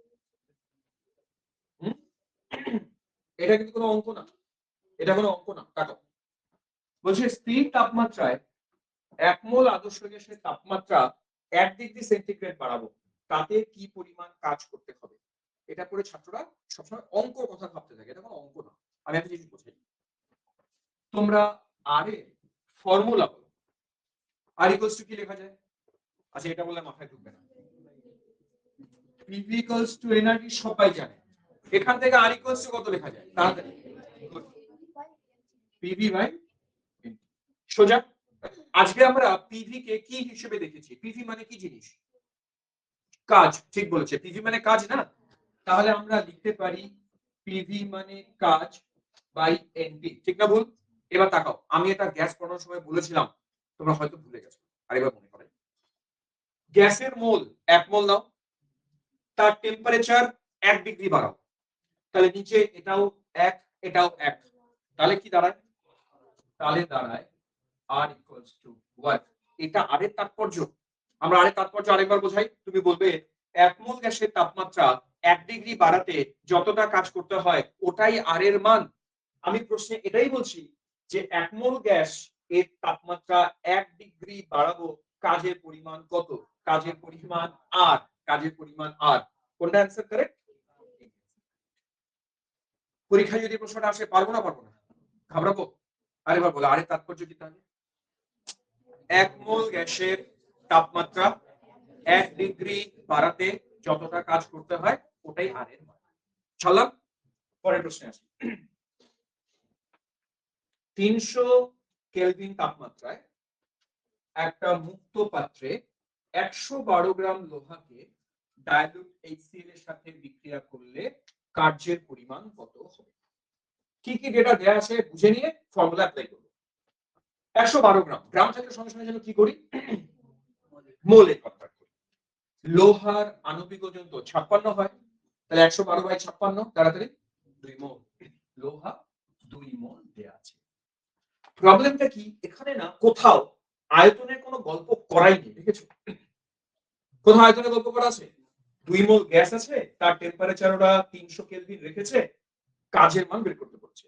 এটা কিন্তু কোনো অঙ্ক না, এটা কোনো অঙ্ক না। দেখো বলছে স্থির তাপমাত্রায় 1 মোল আদর্শ গ্যাসের তাপমাত্রা 1 ডিগ্রি সেন্টিগ্রেড বাড়াবো, তাতে কি পরিমাণ কাজ করতে হবে? এটা করে ছাত্ররা সবসময় অঙ্ক কথা ভাবতে থাকে, এটা কোনো অঙ্ক না। আমি একটা জিনিস বোঝাই, তোমরা আর এর ফর্মুলা বলো, আর ইকুয়ালস টু কি লেখা যায়? আচ্ছা এটা বললে মাথায় ঢুকবে না। পিভি ইকুয়ালস টু এনার্জি সবাই জানে, এখান থেকে আর ইকুয়ালস টু কত লেখা যায় তাড়াতাড়ি? পিভি বাই সোজা। আজকে আমরা পিভি কে কি হিসেবে দেখেছি? পিভি মানে কি জিনিস? কাজ। ঠিক বলেছে, পিভি মানে কাজ না? তাহলে আমরা লিখতে পারি পিভি মানে কাজ বাই এনপি, ঠিক না ভুল? এবার তাকাও, আমি এটা গ্যাস পড়ানোর সময় বলেছিলাম, তোমরা হয়তো ভুলে গেছো, আরেকবার মনে করে। গ্যাসের মোল 1 মোল নাও, তার টেম্পারেচার 1 ডিগ্রি বাড়াও, তাহলে নিচে এটাও 1 এটাও 1, তাহলে কি দাঁড়ায়? তাহলে দাঁড়ায় আর ইকুয়ালস টু 1। এটা আর এর তাৎপর্য। আমরা আর এর তাৎপর্য আরেকবার বোঝাই। তুমি বলবে 1 মোল গ্যাসের তাপমাত্রা 1 ডিগ্রি বাড়াতে যতটা কাজ করতে হয় ওটাই আর এর মান। আমি প্রশ্নে এটাই বলছি যে 1 মোল গ্যাস এর তাপমাত্রা 1 ডিগ্রি বাড়াবো, কাজের পরিমাণ কত? কাজের পরিমাণ আর, কাজের পরিমাণ আর। কোনটা অ্যানসার কারেক্ট? পরীক্ষায় যদি প্রশ্নটা আসে পারবো না? ঘাবড়াবো? আরেকবার বলো, আরের তাৎপর্য কি তাহলে? 1 মোল গ্যাসের তাপমাত্রা 1 ডিগ্রি বাড়াতে যতটা কাজ করতে হয় ওটাই আর এর মান। চললাম পরের প্রশ্নে আসি। 300 কেলভিন তাপমাত্রায় একটা মুক্ত পাত্রে 112 গ্রাম লোহাকে ডাইলুট HCl এর সাথে বিক্রিয়া করলে কার্যের পরিমাণ কত হবে? কি কি ডেটা দেয়া আছে বুঝে নিয়ে ফর্মুলা অ্যাপ্লাই করব। 112 গ্রাম, গ্রাম থাকলে সঙ্গে সঙ্গে যেন কি করি? মোলে কনভার্ট করি। লোহার আণবিক ওজন তো 56 হয়, তাহলে 112 বাই 56, তাড়াতাড়ি 2 মোল। লোহা 2 মোল দেয়া আছে। প্রবলেমটা কি, এখানে না কোথাও আয়তনের কোনো গল্প করাই নেই, দেখেছো? কোথাও আয়তনের গল্প করা আছে? 2 মোল গ্যাস আছে, তার টেম্পারেচার ওরা 300 কেলভিন রেখেছে, কাজের মান বের করতে বলছে।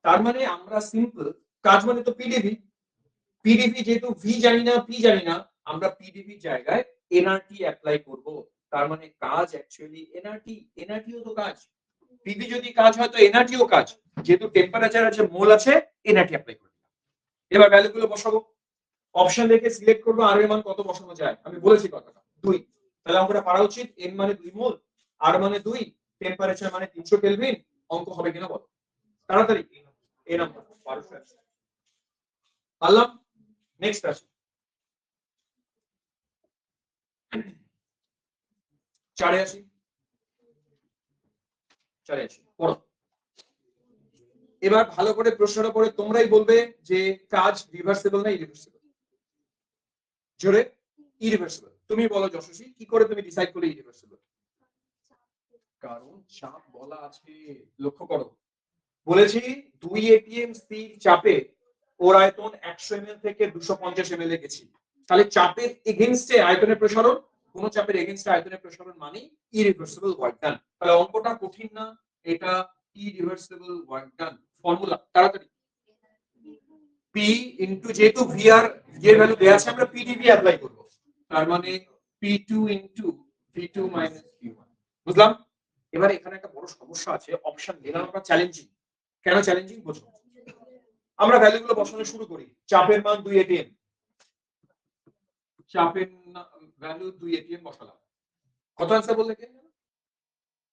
তার মানে আমরা সিম্পল, কাজ মানে তো পিডিভি, পিডিভি যেহেতু ভি জানি না পি জানি না, আমরা পিডিভি জায়গায় এনআরটি অ্যাপ্লাই করব। তার মানে কাজ অ্যাকচুয়ালি এনআরটি, এনআরটিও তো কাজ। পিভি যদি কাজ হয় তো এনআরটিও কাজ, যেহেতু টেম্পারেচার আছে মোল আছে, এনআরটি অ্যাপ্লাই করব। এবার ভ্যালুগুলো বসাবো, অপশন দেখে সিলেক্ট করব আর এর মান কত বসানো যায়। আমি বলেছি কথাটা 2, তাহলে অঙ্কটা পারা উচিত। এন মানে 2 মোল, আর মানে 2, টেম্পারেচার মানে 300 কেলভিন। অঙ্ক হবে কিনা বলো তাড়াতাড়ি? এ নাম্বার 1200 পারলাম। নেক্সট আসি, 4 আসি, 4 আসি পড়ো। এবার ভালো করে প্রশ্নটা পড়ে তোমরাই বলবে যে কাজ রিভার্সিবল না ইরিভার্সিবল। জোরে। ইরিভার্সিবল। তুমি বলো যশস্বী, কি করে তুমি ডিসাইড করলে ইরিভার্সিবল? কারণ চাপ বলা আছে, লক্ষ্য করো। বলেছি 2 এটিএম স্থির চাপে ওর আয়তন 100 ml থেকে 250 ml এ গেছি, তাহলে চাপের এগেইনস্টে আয়তনের প্রসারণ, কোন চাপের এগেইনস্টে আয়তনের প্রসারণ মানে ইরিভার্সিবল ওয়ার্ক ডান। তাহলে অঙ্কটা কঠিন না, এটা ইরিভার্সিবল ওয়ার্ক ডান। ফর্মুলা তাড়াতাড়ি, পি ইনটু, যেহেতু ভিআর এর ভ্যালু দেয়া আছে আমরা পিডিভি অ্যাপ্লাই করব, তার মানে P2 into V2 minus V1। বুঝলাম? এবার এখানে একটা বড় সমস্যা আছে, অপশন দিলাম আমরা চ্যালেঞ্জিং। কেন চ্যালেঞ্জিং বুঝো। আমরা ভ্যালুগুলো বসানো শুরু করি। চাপের মান 2 এটিএম, চাপের ভ্যালু 2 এটিএম বসালাম। কত অ্যান্সার বললে কে?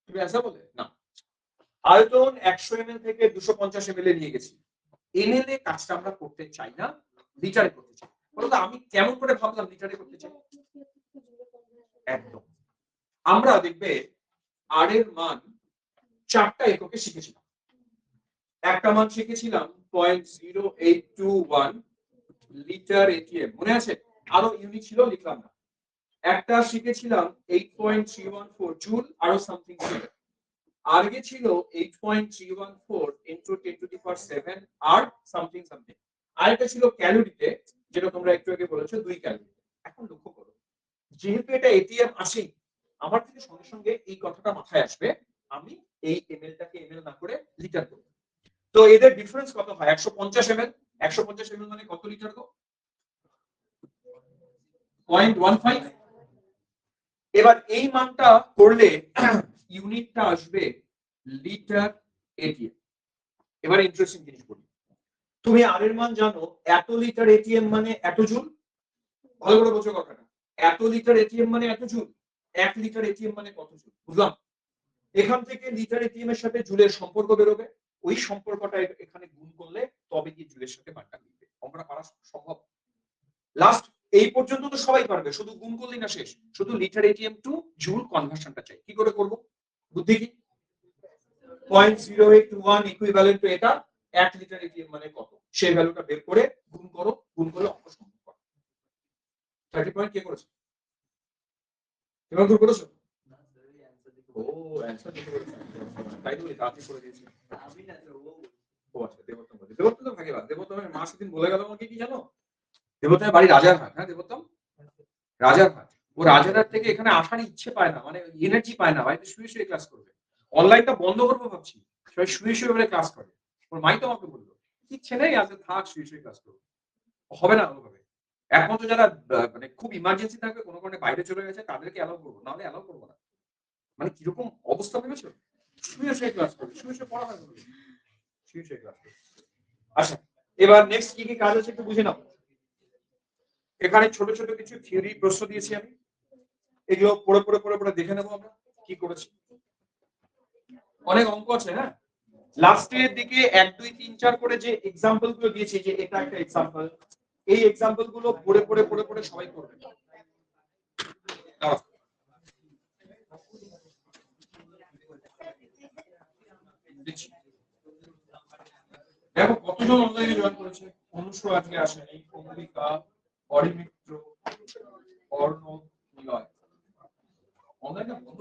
তুমি অ্যান্সার বললে না। আয়তন 100 ml থেকে 250 ml এ নিয়ে গেছি। এমএল এ কাজটা আমরা করতে চাই না, লিটারে করতে চাই। বলতো আমি কেমন করে ভাবলাম লিটারে করতে চাই? একদম। আমরা দেখবে আর এর মান 4টা এককে শিখেছিলাম। একটা মান শিখেছিলাম 0.0821 লিটার এটিএম, মনে আছে? আরো ইউনিট ছিল, লিখলাম না। একটা শিখেছিলাম 8.314 জুল, আরো সামথিং ছিল। আগে ছিল 8.314 ইনটু 10 টু দি পাওয়ার 7 আর সামথিং সামথিং। আরেকটা ছিল ক্যালোরিতে, যেটা তোমরা একটু আগে বলেছো 2 ক্যালোরি। এখন লক্ষ্য করো, যেহেতু এটা এটিএম আসে, আমার কিন্তু সঙ্গে সঙ্গে এই কথাটা মাথায় আসবে, আমি এই এমএলটাকে এমএল না করে লিটার করব। তো এদের ডিফারেন্স কত হয়? 150 ml। 150 ml মানে কত লিটার গো? 0.15। এবার এই মানটা করলে ইউনিটটা আসবে লিটার এটিএম। এবার ইন্টারেস্টিং জিনিস বলি, তুমি আর এর মান জানো, এত লিটার এটিএম মানে এত জুল। ভালো করে বোঝো কথাটা, এত লিটার এটিএম মানে এত জুল। 1 লিটার এটিএম মানে কত জুল, বুঝলাম? এখান থেকে লিটার এটিএম এর সাথে জুলের সম্পর্ক বেরোবে, ওই সম্পর্কটা এখানে গুণ করলে তবে কি জুলের সাথে মানটা মিলবে। আমরা পারা সম্ভব? লাস্ট এই পর্যন্ত তো সবাই পারবে, শুধু গুণ করলেই না শেষ, শুধু লিটার এটিএম টু জুল কনভার্সনটা চাই। কি করে করব? বুদ্ধি কি? 0.0821 ইকুইভ্যালেন্ট টু এটা 1 লিটার এটিএম মানে কত, সেই ভ্যালুটা বের করে গুণ করো, গুণ করলে অঙ্ক সম্ভব করো। 30 পয়েন্ট কে করেছে? এবার গুণ করেছো? ও অ্যানসার দিতে বলেছে, তাই তুমি তাড়াতাড়ি করে দিয়েছি। ও আচ্ছা, দেবোত্তম বলে। দেবোত্তম তো ভাগে বাদ। দেবোত্তমের মা সেদিন বলে গেল আমাকে, কি জানো? দেবোত্তমের বাড়ি রাজারহাট। হ্যাঁ দেবোত্তম রাজারহাট। ও রাজারহাট থেকে এখানে আসার ইচ্ছে পায় না, মানে এনার্জি পায় না, বাড়িতে শুয়ে শুয়ে ক্লাস করবে। অনলাইনটা বন্ধ করবো ভাবছি, সবাই শুয়ে শুয়ে বলে ক্লাস করে। ওর মাই তো আমাকে বললো ইচ্ছে নেই, আজ থাক শুয়ে শুয়ে ক্লাস করবো। হবে না ওভাবে। একমাত্র যারা মানে খুব ইমার্জেন্সি থাকবে, কোনো কারণে বাইরে চলে গেছে, তাদেরকে অ্যালাউ করবো, নাহলে অ্যালাউ করবো না। মানে কিরকম অবস্থা ভেবেছো? শুয়ে শুয়ে ক্লাস করবে, শুয়ে শুয়ে পড়া হয় না, শুয়ে শুয়ে ক্লাস করবে। আচ্ছা, এবার নেক্সট কি কি কাজ আছে একটু বুঝে নাও। এখানে ছোট ছোট কিছু থিওরি প্রশ্ন দিয়েছি আমি, এগুলো পড়ে পড়ে পড়ে পড়ে দেখে নেবো আমরা কি করেছি। অনেক অঙ্ক আছে। হ্যাঁ, লাস্টের দিকে 1 2 3 4 করে যে এক্সাম্পল গুলো দিয়েছি, যে এটা একটা এক্সাম্পল, এই এক্সাম্পল গুলো পড়ে পড়ে পড়ে পড়ে সবাই করবে। দেখো কতজন অনলাইনে জয়েন করেছে। অনুষ্ক আজকে আসেনি, অম্বিকা, অরিমিত্র, অর্ণব, নিলয়। অনলাইনে বন্ধ